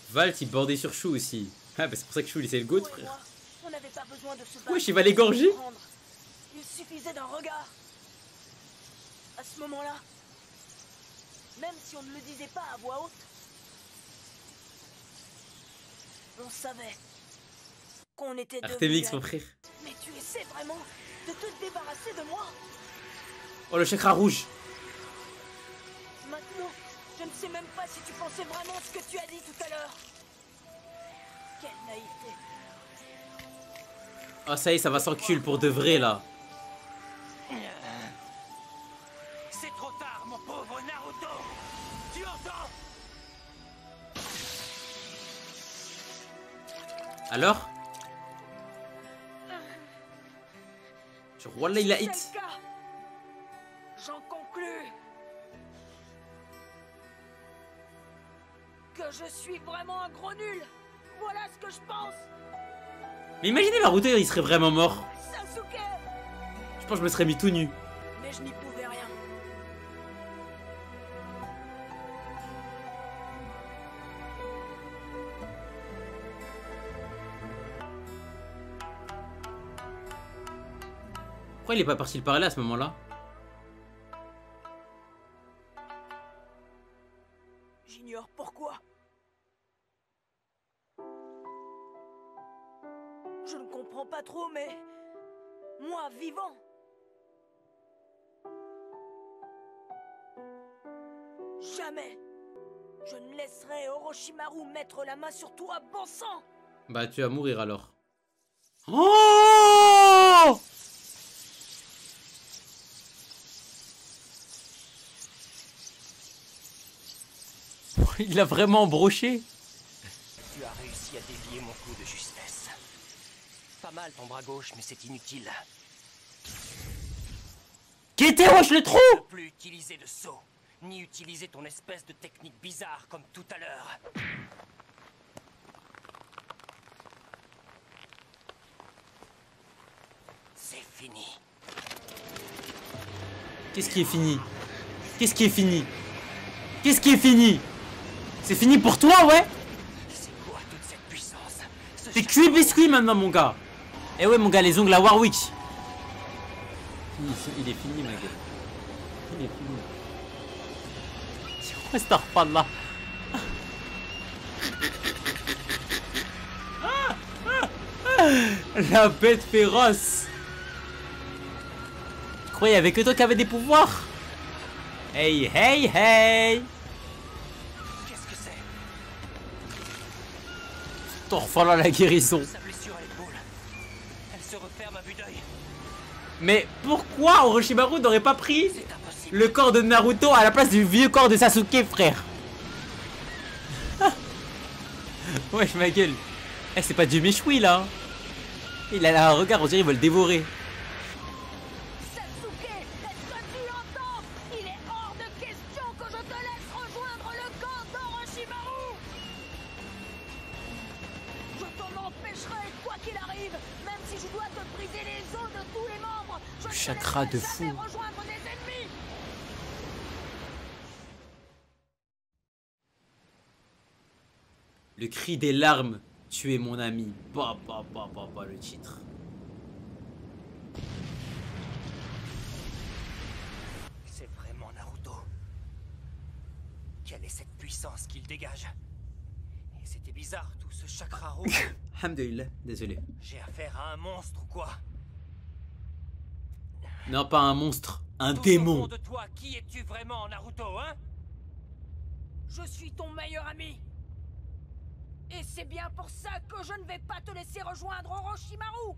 Valt, il bandait sur Chou aussi. Ah, bah c'est pour ça que Chou, il c'est le goût, frère. Moi, on n'avait pas besoin de se battre. Wesh, il va l'égorger. Il suffisait d'un regard. À ce moment-là, même si on ne le disait pas à voix haute, on savait qu'on était devenus Artemix, mon amis. frère. Mais tu essaies vraiment de te débarrasser de moi. Oh, le chakra rouge. Maintenant, je ne sais même pas si tu pensais vraiment ce que tu as dit tout à l'heure. Quelle naïveté. Oh, ça y est, ça va s'enculer pour de vrai, là. C'est trop tard, mon pauvre Naruto. Tu entends? Alors? Genre, wallah, il a hit. C'est le cas. J'en conclus que je suis vraiment un gros nul. Voilà ce que je pense. Mais imaginez Naruto, il serait vraiment mort. Sasuke. Je pense que je me serais mis tout nu. Mais je n'y pouvais rien. Pourquoi il est pas parti le parler à ce moment-là? J'ignore pourquoi. Je ne comprends pas trop, mais moi, vivant, jamais je ne laisserai Orochimaru mettre la main sur toi, bon sang. Bah, tu vas mourir alors. Oh! Il l'a vraiment broché. Tu as réussi à dévier mon coup de justesse. Pas mal ton bras gauche, mais c'est inutile. Qui était wesh le trou? Ne plus utiliser de saut, ni utiliser ton espèce de technique bizarre comme tout à l'heure. C'est fini. Qu'est-ce qui est fini? Qu'est-ce qui est fini? Qu'est-ce qui est fini? C'est fini pour toi, ouais? C'est quoi toute cette puissance? T'es cuit biscuit maintenant, mon gars. Eh ouais, mon gars, les ongles à Warwick. Il est fini, ma gueule. Il est fini. C'est quoi cette arpade là? La bête féroce. Tu croyais avec que toi qui avait des pouvoirs? Hey, hey, hey. Qu'est-ce que c'est? T'en refais là la guérison. Sa blessure à l'épaule. Elle se referme à vue d'œil. Mais pourquoi Orochimaru n'aurait pas pris le corps de Naruto à la place du vieux corps de Sasuke, frère? Wesh, ma gueule. Eh, c'est pas du méchoui là. Il a un regard, on dirait qu'il veut le dévorer. Sasuke, est-ce que tu entends? Il est hors de question que je te laisse rejoindre le camp d'Orochimaru. Je t'en empêcherai, quoi qu'il arrive. Même si je dois te briser les os de tous les membres, je ne te Chakra de laisserai fou. jamais rejoindre des ennemis. Le cri des larmes, tu es mon ami. Bah, le titre. C'est vraiment Naruto. Quelle est cette puissance qu'il dégage? Et c'était bizarre tout ce chakra rouge. Alhamdulillah, désolé. J'ai affaire à un monstre ou quoi? Non, pas un monstre, un Tout au démon. fond de toi, qui es-tu vraiment, Naruto, hein? Je suis ton meilleur ami. Et c'est bien pour ça que je ne vais pas te laisser rejoindre Orochimaru.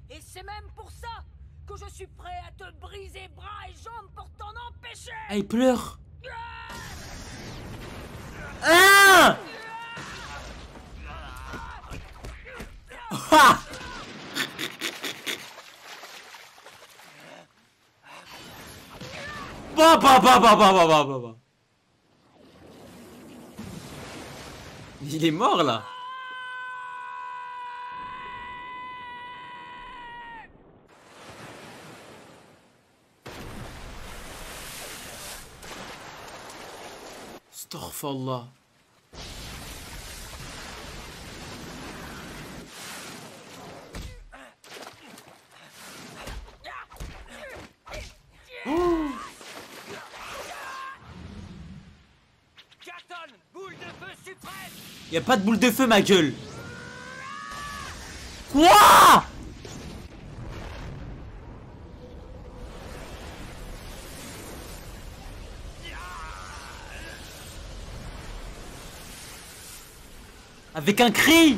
Et c'est même pour ça que je suis prêt à te briser bras et jambes pour t'en empêcher. Ah, il pleure. Ah! Ha! Bah. Il est mort là. Astaghfirullah. Oh. Katon, boule de feu suprême. Y a pas de boule de feu, ma gueule. Quoi? Avec un cri.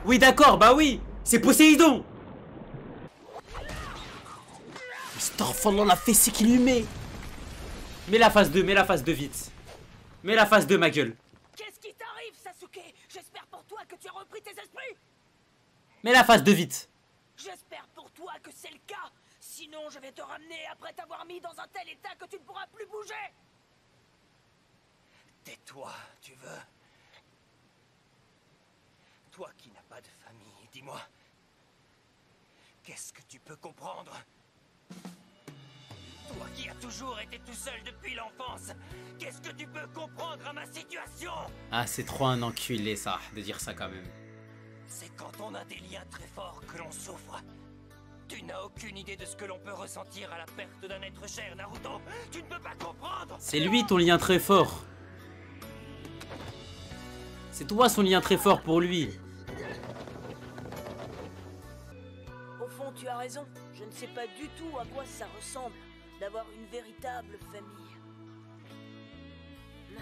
Oui, d'accord, bah oui. C'est Poséidon. Astaghfirullah, la fessée qu'il lui met. Mets la phase 2, mets la phase 2 vite. Mets la phase 2, ma gueule. Qu'est-ce qui t'arrive, Sasuke? J'espère pour toi que tu as repris tes esprits. Mets la phase 2 vite. J'espère pour toi que c'est le cas. Sinon, je vais te ramener après t'avoir mis dans un tel état que tu ne pourras plus bouger. Tais-toi, tu veux? Toi qui n'as pas de famille, dis-moi. Qu'est-ce que tu peux comprendre? Toi qui as toujours été tout seul depuis l'enfance, qu'est-ce que tu peux comprendre à ma situation? Ah, c'est trop un enculé, ça, de dire ça quand même. C'est quand on a des liens très forts que l'on souffre. Tu n'as aucune idée de ce que l'on peut ressentir à la perte d'un être cher, Naruto. Tu ne peux pas comprendre. C'est lui ton lien très fort. C'est toi son lien très fort pour lui. Au fond, tu as raison. Je ne sais pas du tout à quoi ça ressemble d'avoir une véritable famille. Mais...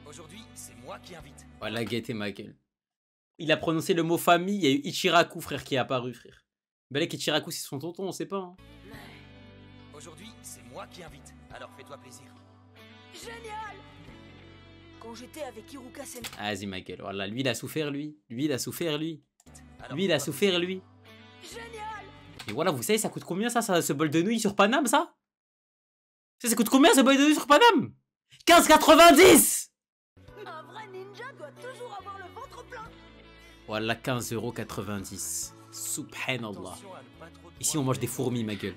Aujourd'hui, c'est moi qui invite. Voilà, guettez ma gueule. Il a prononcé le mot famille, il y a eu Ichiraku, frère, qui est apparu, frère. Balek Ichiraku, c'est son tonton, on sait pas. Hein. Aujourd'hui, c'est moi qui invite. Alors fais-toi plaisir. Génial! Quand j'étais avec Iruka Sensei... Vas-y, ma gueule. Voilà, lui, il a souffert, lui. Lui, il a souffert, lui. Lui, il a souffert, lui. Génial! Et voilà, vous savez, ça coûte combien, ça, ce bol de nouilles sur Paname, ça? Ça coûte combien, ce bol de nouilles sur Paname? 15,90! Un vrai ninja doit toujours avoir le ventre plein. Voilà, 15,90 €. Subhanallah. Ici, on mange des fourmis, ma gueule.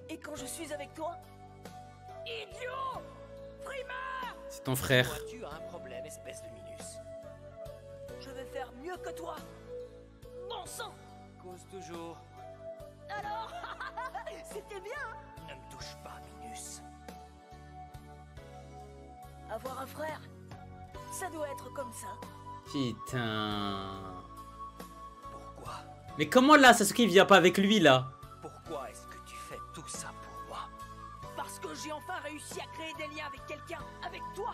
Et quand je suis avec toi? Idiot! Frimeur! C'est ton frère. Tu as un problème, espèce de minus. Je vais faire mieux que toi. Bon sang! Cause toujours. Alors, c'était bien. Ne me touche pas, Minus. Avoir un frère, ça doit être comme ça. Putain. Pourquoi? Mais comment là, Sasuke il vient pas avec lui là? Pourquoi est-ce que tu fais tout ça pour moi? Parce que j'ai enfin réussi à créer des liens avec quelqu'un, avec toi.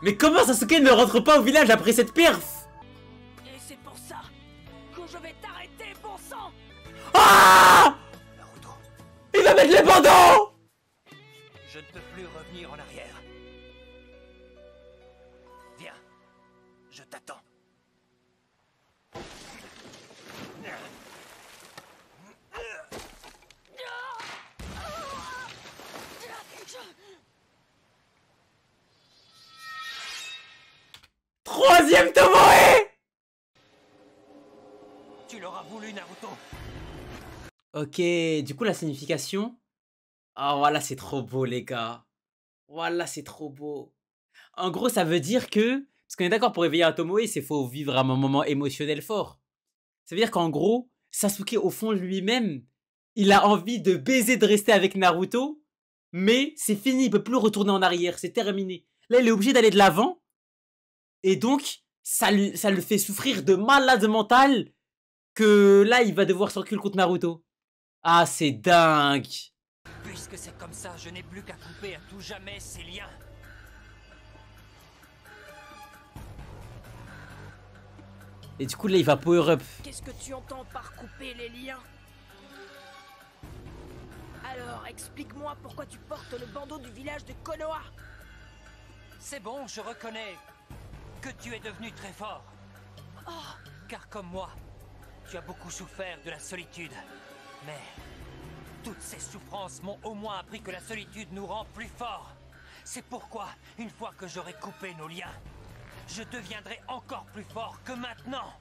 Mais comment Sasuke ne rentre pas au village après cette perf? Et c'est pour ça que je vais t'arrêter, bon sang. Ah! Naruto. Il va mettre les bandeaux! Je ne peux plus revenir en arrière. Viens, je t'attends. Troisième Tomoe! Tu l'auras voulu, Naruto. Ok, du coup la signification... Ah voilà, c'est trop beau les gars. Voilà, c'est trop beau. En gros, ça veut dire que... Parce qu'on est d'accord, pour éveiller un Tomoe, c'est faut vivre un moment émotionnel fort. Ça veut dire qu'en gros, Sasuke, au fond lui-même, il a envie de baiser, de rester avec Naruto, mais c'est fini, il peut plus retourner en arrière, c'est terminé. Là, il est obligé d'aller de l'avant, et donc, ça le fait souffrir de malade mental, que là, il va devoir se reculer contre Naruto. Ah, c'est dingue. Puisque c'est comme ça, je n'ai plus qu'à couper à tout jamais ces liens. Et du coup, là, il va power up. Qu'est-ce que tu entends par couper les liens? Alors, explique-moi pourquoi tu portes le bandeau du village de Konoha. C'est bon, je reconnais que tu es devenu très fort. Car comme moi, tu as beaucoup souffert de la solitude. Mais toutes ces souffrances m'ont au moins appris que la solitude nous rend plus forts. C'est pourquoi, une fois que j'aurai coupé nos liens, je deviendrai encore plus fort que maintenant.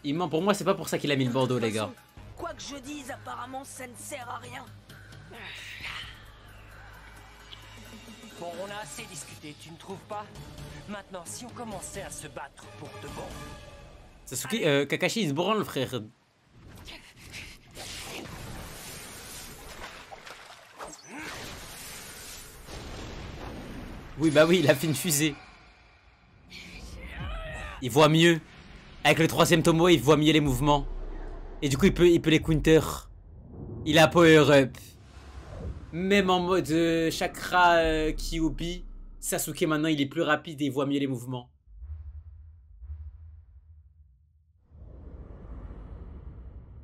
Il ment pour moi, c'est pas pour ça qu'il a mis le bandeau, les gars. Quoi que je dise, apparemment, ça ne sert à rien. Bon, on a assez discuté, tu ne trouves pas? Maintenant, si on commençait à se battre pour de bon. Sasuke, Kakashi, il se branle, frère. Oui, bah oui, il a fait une fusée. Il voit mieux. Avec le 3ème Tomoe, il voit mieux les mouvements. Et du coup, il peut les counter. Il a power up. Même en mode chakra Kyuubi, Sasuke maintenant, il est plus rapide et il voit mieux les mouvements.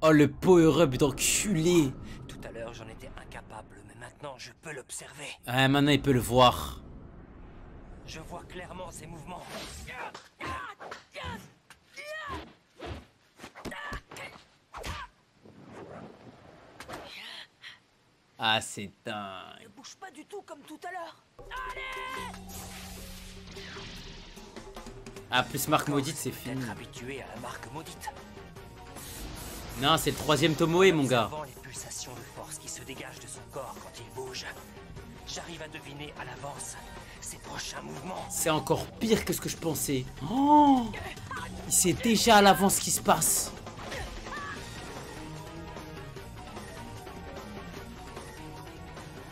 Oh, le power up d'enculé. Tout à l'heure, j'en étais incapable, mais maintenant, je peux l'observer. Ouais, maintenant, il peut le voir. Je vois clairement ses mouvements. Ah, c'est dingue. Ne bouge pas du tout comme tout à l'heure. Allez! Ah, plus marque maudite, c'est fini. Être habitué à la marque maudite. Non, c'est le 3ème Tomoe, mon gars. Les pulsations de force qui se dégagent de son corps quand il bouge. J'arrive à deviner à l'avance ses prochains mouvements. C'est encore pire que ce que je pensais. Oh, il sait déjà à l'avance ce qui se passe.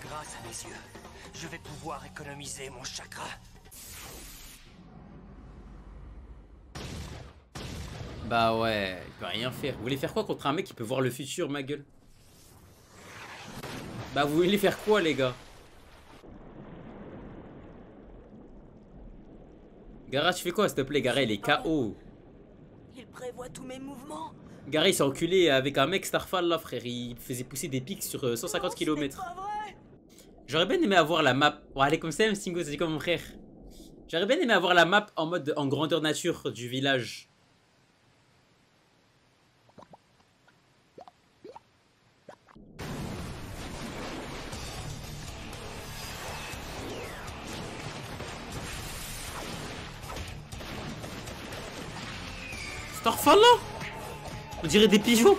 Grâce à mes yeux, je vais pouvoir économiser mon chakra. Bah ouais, il peut rien faire. Vous voulez faire quoi contre un mec qui peut voir le futur, ma gueule? Bah vous voulez faire quoi, les gars? Gara, tu fais quoi, s'il te plaît? Gara, il est KO. Il prévoit tous mes mouvements. Gara, il s'est enculé avec un mec Starfall, là, frère. Il faisait pousser des pics sur 150 km. J'aurais bien aimé avoir la map... Oh, allez, comme ça, Stingo, c'est comme mon frère. J'aurais bien aimé avoir la map en mode en grandeur nature du village. Starfall là? On dirait des pigeons.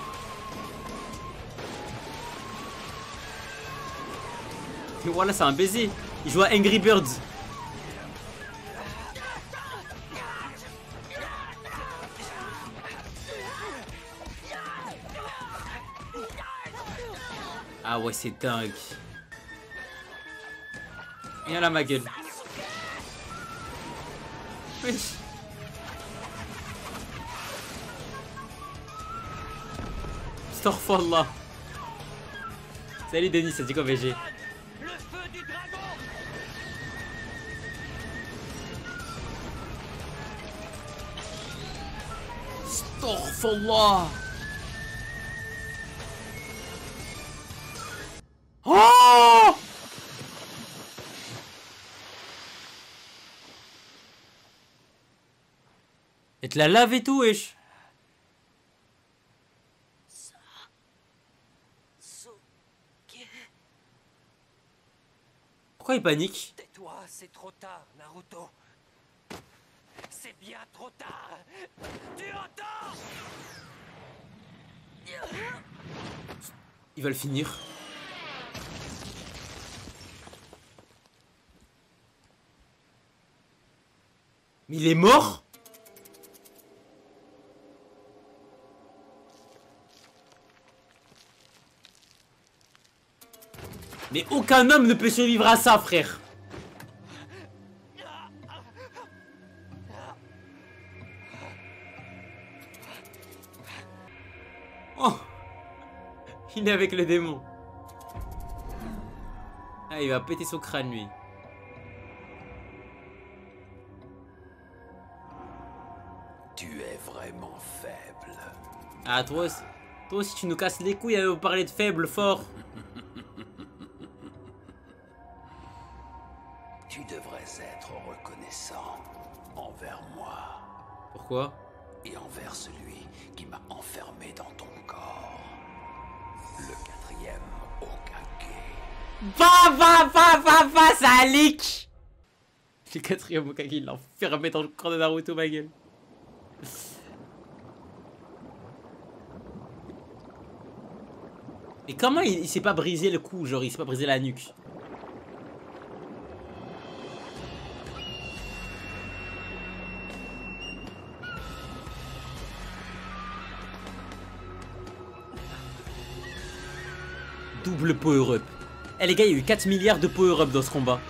Et voilà, c'est un baiser. Il joue à Angry Birds. Ah ouais, c'est dingue. Viens là, ma gueule. Wesh. Starfall là. Salut Denis, ça dit quoi VG? Starfall là. Oh! Et te la lave et tout, wesh. Pourquoi il panique? Tais-toi, c'est trop tard, Naruto. C'est bien trop tard. Tu entends? Il va le finir. Mais il est mort? Mais aucun homme ne peut survivre à ça, frère. Oh, il est avec le démon. Ah, il va péter son crâne, lui. Tu es vraiment faible. Ah, toi aussi tu nous casses les couilles à nous parler de faible, fort. Tu devrais être reconnaissant. envers moi. Pourquoi? Et envers celui qui m'a enfermé dans ton corps. Le 4e Hokage. Ça leak. Le 4e Hokage, il l'a enfermé dans le corps de Naruto, ma gueule. Et comment il s'est pas brisé le cou, genre il s'est pas brisé la nuque? Double power-up. Eh les gars, il y a eu 4 milliards de power-up dans ce combat.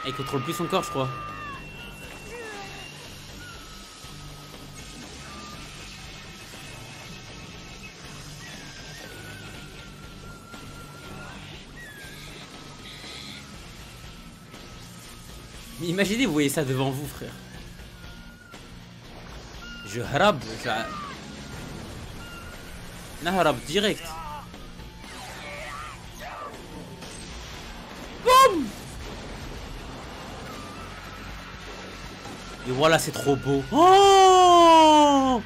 Il contrôle plus son corps, je crois. Mais imaginez, vous voyez ça devant vous, frère. Je harab, Naharab direct. Boum. Et voilà, c'est trop beau. Oh!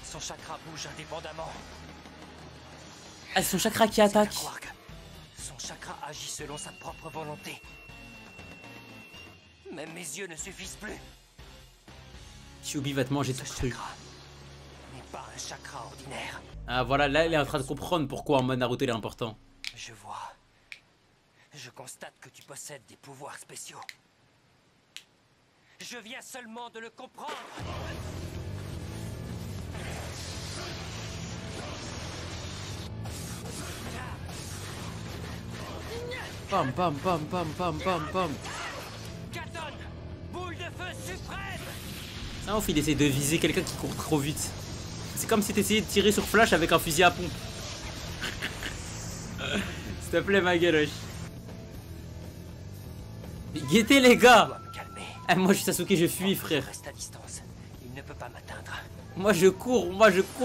Son chakra bouge indépendamment. Ah, c'est son chakra qui attaque. Son chakra agit selon sa propre volonté. Même mes yeux ne suffisent plus. Kyuubi va te manger tout cru. N'est pas un chakra ordinaire. Ah voilà, là il est en train de comprendre pourquoi en mode Naruto il est important. Je vois. Je constate que tu possèdes des pouvoirs spéciaux. Je viens seulement de le comprendre. Pam pam pam pam pam pam pam. Katon, boule de feu suprême. Ça ouf, il essaie de viser quelqu'un qui court trop vite. C'est comme si t'essayais de tirer sur Flash avec un fusil à pompe. S'il te plaît ma gueule, wesh. Mais guettez les gars. Ah, moi je suis Sasuke, je fuis frère. Reste à distance. Il ne peut pas m'atteindre. Moi je cours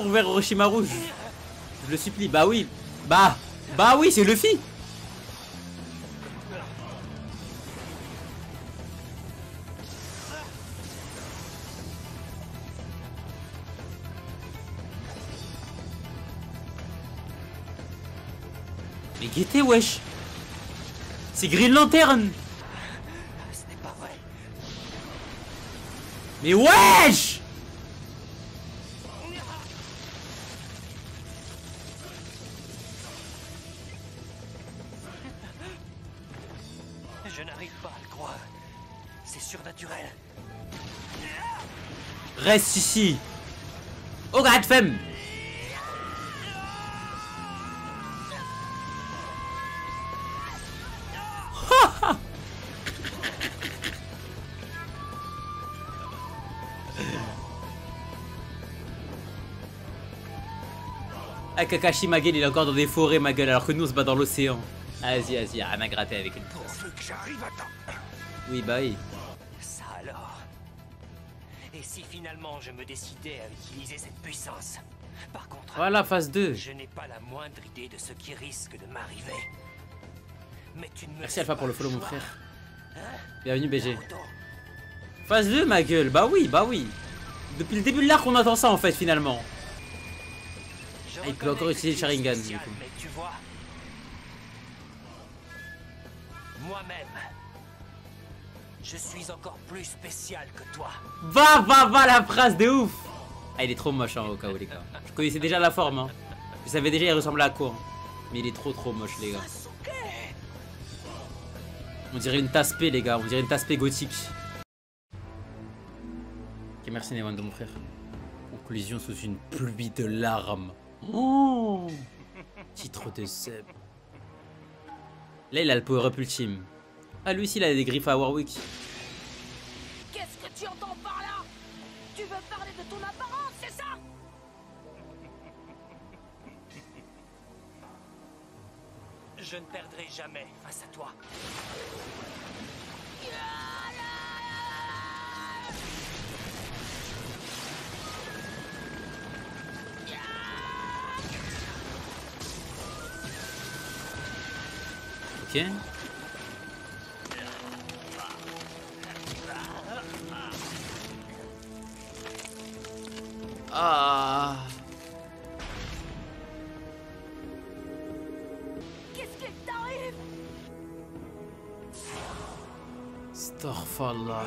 vers Orochimaru. Je le supplie, bah oui. Bah oui, c'est Luffy. Mais guettez wesh. C'est Green Lantern. Ce n'est pas vrai. Mais wesh. Je n'arrive pas à le croire. C'est surnaturel. Reste ici. Oh god femme. Ah, Kakashi, ma gueule, il est encore dans des forêts, ma gueule, alors que nous on se bat dans l'océan. Vas-y, rien à gratter avec une trace. Que j'arrive à temps. Oui, bah oui. Ça alors. Et si finalement je me décidais à utiliser cette puissance? Par contre, Voilà, phase 2. je n'ai pas la moindre idée de ce qui risque de m'arriver. Mais tu ne me Merci Alpha pour le follow, mon frère. Hein? Bienvenue, BG. Phase 2, ma gueule, bah oui. Depuis le début de l'arc, on attend ça en fait, finalement. Ah, il peut encore utiliser le Sharingan, du coup. Mais tu vois, moi-même, je suis encore plus spécial que toi. Va, la phrase de ouf. Ah, il est trop moche, hein, au cas où, les gars. Je connaissais déjà la forme, hein. Je savais déjà, il ressemblait à quoi. Mais il est trop moche, les gars. On dirait une tasse P, les gars. On dirait une tasse P gothique. Ok, merci, Newando, mon frère. Conclusion sous une pluie de larmes. Oh, titre de sub. Là, il a le power-up ultime. Ah, lui aussi, il a des griffes à Warwick. Qu'est-ce que tu entends par là? Tu veux parler de ton apparence, c'est ça? Je ne perdrai jamais face à toi. Ok. Ah. Qu'est-ce qu'il t'arrive? Astaghfirullah.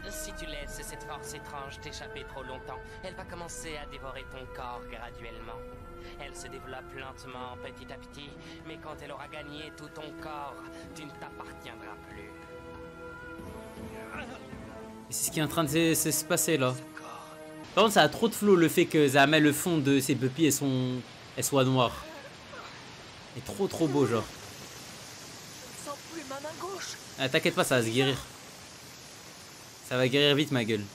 Si tu laisses cette force étrange t'échapper trop longtemps, elle va commencer à dévorer ton corps graduellement. Elle se développe lentement, petit à petit, mais quand elle aura gagné tout ton corps, tu ne t'appartiendras plus. C'est ce qui est en train de se passer là. Par contre, ça a trop de flow le fait que Zahama, le fond de ses pupilles elles soient noires. C'est trop beau, genre. Je sens plus ma main gauche. Ah, t'inquiète pas, ça va se guérir. Ça va guérir vite, ma gueule.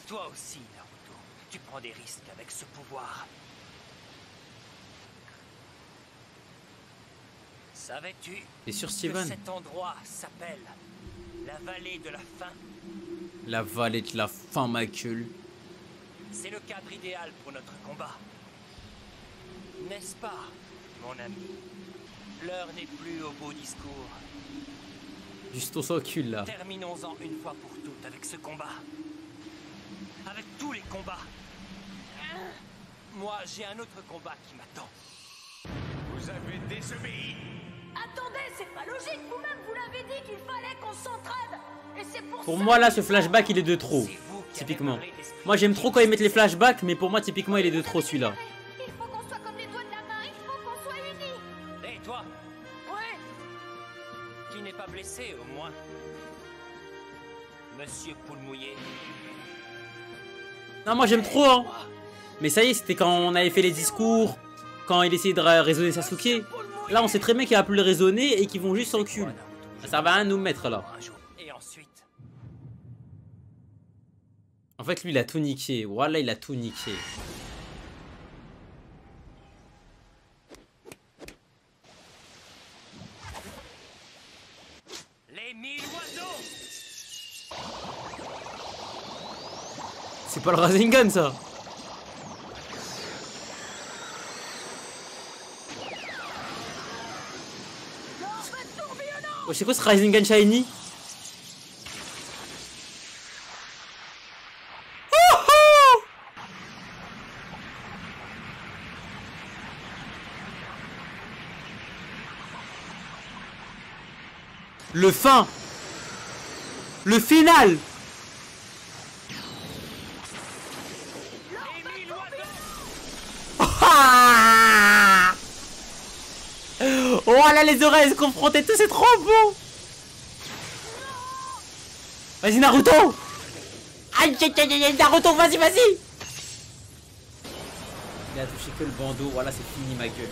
Toi aussi, Naruto. Tu prends des risques avec ce pouvoir. Savais-tu T'es sûr, que Steven? cet endroit s'appelle la vallée de la faim? La vallée de la faim, ma gueule. C'est le cadre idéal pour notre combat. N'est-ce pas, mon ami? L'heure n'est plus au beau discours. Juste on s'encule là. Terminons-en une fois pour toutes avec ce combat. Avec tous les combats. Moi, j'ai un autre combat qui m'attend. Vous avez désobéi. Attendez, c'est pas logique. Vous-même, vous l'avez dit qu'il fallait qu'on s'entraide. Et c'est Pour moi, là, ce flashback, il est de trop. Typiquement. Moi, j'aime trop quand ils mettent les flashbacks, mais pour moi, typiquement, il est de trop celui-là. Il faut qu'on soit comme les doigts de la main, il faut qu'on soit unis. Et toi? Oui. Qui n'est pas blessé, au moins? Monsieur Poule Mouillé. Non, moi, j'aime trop, hein. Mais ça y est, c'était quand on avait fait les discours, quand il essayait de raisonner Sasuke. Là, on sait très bien qu'il va plus le raisonner et qu'ils vont juste s'enculer. Ça servait à rien de nous mettre là. Et ensuite? En fait, lui, il a tout niqué. Voilà, il a tout niqué. Les 1000 oiseaux! C'est pas le Rasengan, ça. Oh, c'est quoi ce Rasengan Shiny? Le fin. Le final. Oh là, les oreilles se confrontent tout, c'est trop beau. Vas-y, Naruto. Aïe aïe aïe aïe, Naruto, vas-y, vas-y. Il a touché que le bandeau, voilà, c'est fini, ma gueule.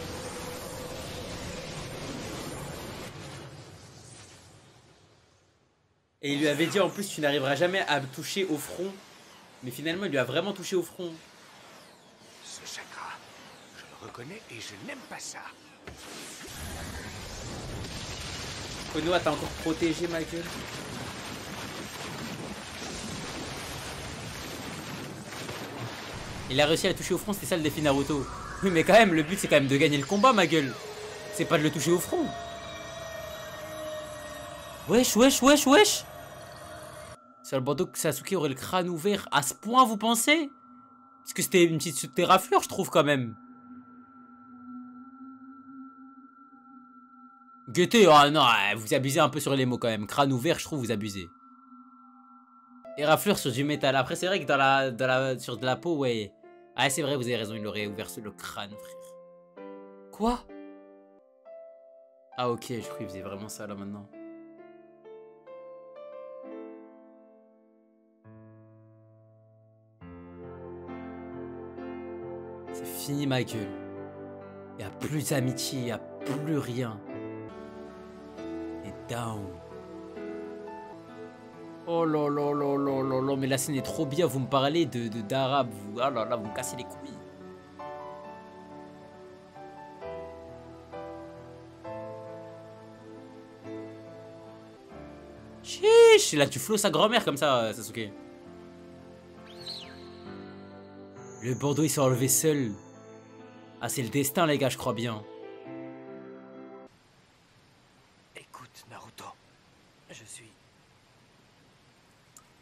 Et il lui avait dit en plus, tu n'arriveras jamais à me toucher au front. Mais finalement, il lui a vraiment touché au front. Ce chakra, je le reconnais et je n'aime pas ça. Konoha, t'as encore protégé, ma gueule. Il a réussi à le toucher au front, c'était ça le défi Naruto. Oui, mais quand même, le but c'est quand même de gagner le combat, ma gueule. C'est pas de le toucher au front. Wesh, wesh, wesh, wesh. C'est le bandeau que Sasuke aurait le crâne ouvert à ce point, vous pensez? Parce que c'était une petite terraflure, je trouve, quand même. Guettez, oh non, vous abusez un peu sur les mots quand même. Crâne ouvert, je trouve, vous abusez. Éraflure sur du métal. Après, c'est vrai que sur de la peau, ouais. Ah, c'est vrai, vous avez raison, il aurait ouvert sur le crâne, frère. Quoi? Ah, ok, je crois qu'il faisait vraiment ça là maintenant. C'est fini, ma gueule. Il n'y a plus d'amitié, il n'y a plus rien. Et down. Oh là là là là là là, mais la scène est trop bien, vous me parlez d'arabe, vous, ah là là, vous me cassez les couilles. Chiche, là tu flots sa grand-mère comme ça, Sasuke. Le bandeau il s'est enlevé seul. Ah c'est le destin les gars, je crois bien. Écoute, Naruto,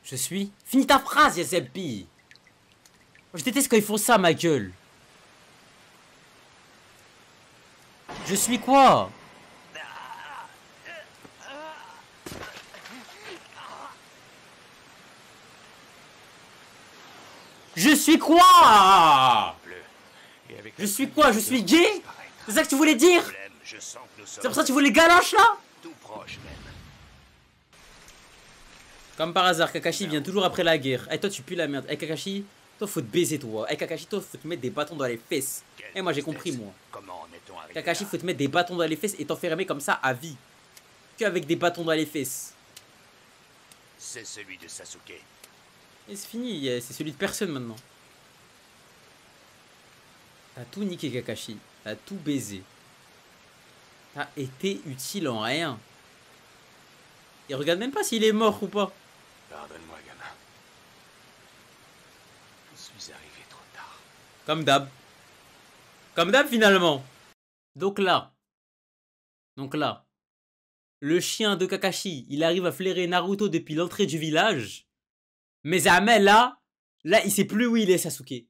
Je suis... Finis ta phrase, Yazepi. Je déteste quand ils font ça, ma gueule. Je suis quoi? Je suis quoi? Je suis quoi? Je suis gay? C'est ça que tu voulais dire? C'est pour ça que tu voulais galoche là? Comme par hasard, Kakashi vient toujours après la guerre. Eh toi tu pues la merde. Eh Kakashi, toi faut te baiser toi. Eh Kakashi, toi faut te mettre des bâtons dans les fesses. Eh moi j'ai compris moi. Kakashi faut te mettre des bâtons dans les fesses et t'enfermer comme ça à vie. Que avec des bâtons dans les fesses. C'est celui de Sasuke. Et c'est fini, c'est celui de personne maintenant. T'as tout niqué Kakashi. T'as tout baisé. T'as été utile en rien. Il regarde même pas s'il est mort ou pas. Pardonne-moi, gamin. Je suis arrivé trop tard. Comme d'hab. Comme d'hab finalement. Donc là. Le chien de Kakashi, il arrive à flairer Naruto depuis l'entrée du village. Mais jamais là, il sait plus où il est Sasuke.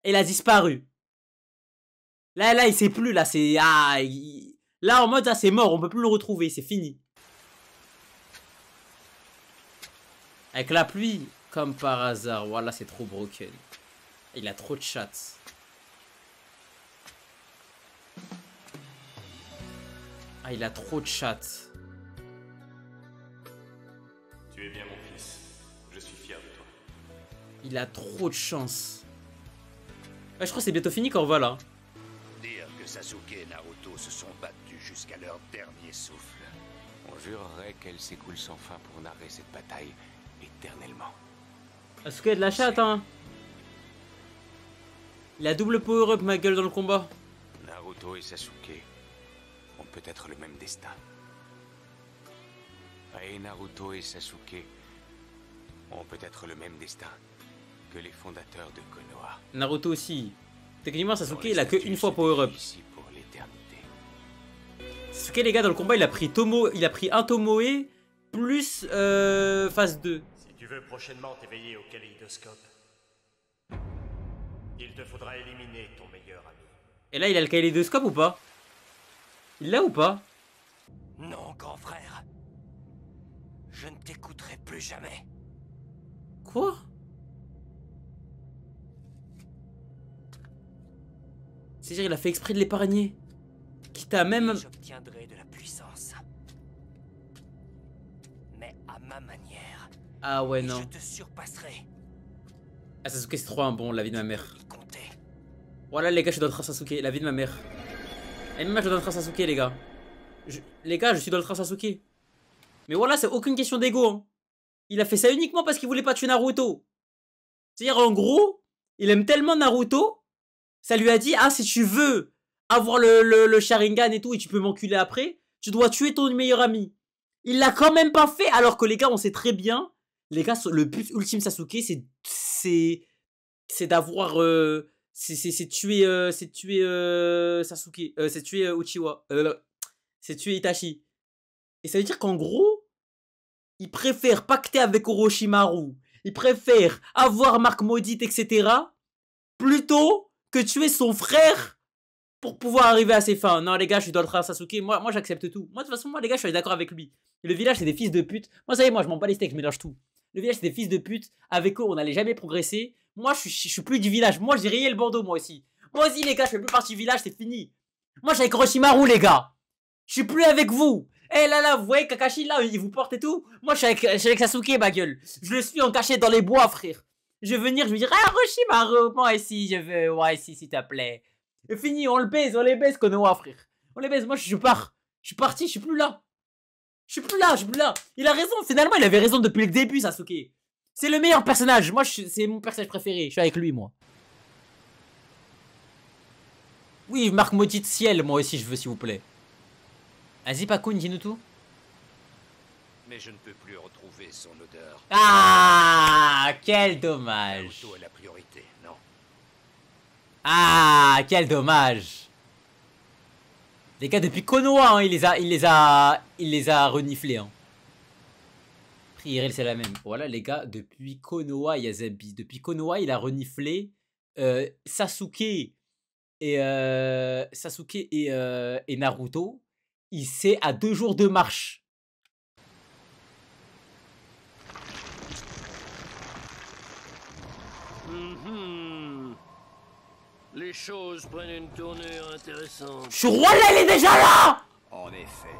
Il a disparu. Là, il sait plus, là, c'est... Ah, là, en mode, là, c'est mort, on peut plus le retrouver, c'est fini. Avec la pluie, comme par hasard, voilà, c'est trop broken. Il a trop de chats. Ah, il a trop de chats. Tu es bien mon fils. Je suis fier de toi. Il a trop de chance. Ouais, je crois que c'est bientôt fini quand on va là. Dire que Sasuke et Naruto se sont battus jusqu'à leur dernier souffle. On jurerait qu'elle s'écoule sans fin pour narrer cette bataille éternellement. Sasuke a de la chatte, hein. Il a double power-up, ma gueule, dans le combat. Naruto et Sasuke ont peut-être le même destin. Et Naruto et Sasuke ont peut-être le même destin que les fondateurs de Konoha. Naruto aussi. Techniquement, Sasuke, il a que une fois power-up. Pour l'éternité. Sasuke, les gars, dans le combat, il a pris un Tomoe plus phase 2. Si tu veux prochainement t'éveiller au kaléidoscope, il te faudra éliminer ton meilleur ami. Et là, il a le kaléidoscope ou pas? Il l'a ou pas? Non, grand frère. Je ne t'écouterai plus jamais. Quoi? C'est-à-dire, il a fait exprès de l'épargner. Quitte à même... J'obtiendrai de la puissance. Mais à ma manière. Ah ouais, non. Je te surpasserai. Ah, Sasuke, c'est trop un bon, la vie de ma mère. Voilà, les gars, je suis dans le train Sasuke, la vie de ma mère. Et même, je suis dans le train Sasuke, les gars. Les gars, je suis dans le train Sasuke. Mais voilà, c'est aucune question d'ego. Hein. Il a fait ça uniquement parce qu'il voulait pas tuer Naruto. C'est-à-dire, en gros, il aime tellement Naruto, ça lui a dit, ah, si tu veux avoir le Sharingan et tout, et tu peux m'enculer après, tu dois tuer ton meilleur ami. Il l'a quand même pas fait, alors que les gars, on sait très bien, les gars, le but ultime Sasuke, c'est d'avoir... c'est tuer Sasuke, c'est tuer Uchiwa, c'est tuer Itachi. Et ça veut dire qu'en gros, il préfère pacter avec Orochimaru, il préfère avoir Marc Maudite, etc. plutôt que tuer son frère pour pouvoir arriver à ses fins. Non les gars, je suis dans le train Sasuke, moi j'accepte tout. Moi de toute façon, moi les gars, je suis d'accord avec lui. Et le village, c'est des fils de pute. Moi, ça y est, moi je m'en bats les steaks, je mélange tout. Le village, c'est des fils de pute. Avec eux, on n'allait jamais progresser. Moi, je suis plus du village. Moi, j'ai rayé le bandeau, moi aussi. Moi aussi, les gars, je fais plus partie du village, c'est fini. Moi, je suis avec Orochimaru, les gars. Je suis plus avec vous. Eh là, vous voyez Kakashi, là, il vous porte et tout. Moi, je suis avec Sasuke, ma gueule. Je le suis en cachette dans les bois, frère. Je vais venir, je vais dire, ah, Orochimaru, moi ici, je veux. Ouais, ici, s'il te plaît. Et fini, on les baise, Konoha, frère. On les baise, moi, je pars. Je suis parti, je suis plus là. Je suis plus là, je suis plus là. Il a raison, finalement, il avait raison depuis le début, Sasuke. C'est le meilleur personnage. Moi, c'est mon personnage préféré. Je suis avec lui, moi. Oui, marque maudite ciel, moi aussi, je veux, s'il vous plaît. Vas-y, Pakun, dis-nous tout. Mais je ne peux plus retrouver son odeur. Ah, quel dommage. Naruto est la priorité, non? Ah, quel dommage. Les gars, depuis Konoha, hein, il les a reniflés. Hein. Priérel, c'est la même. Voilà, les gars, depuis Konoha, Yazabi. Depuis Konoha, il a reniflé Sasuke et Naruto. Il s'est à 2 jours de marche. Les choses prennent une tournure intéressante. Je suis roi là, il est déjà là! En effet,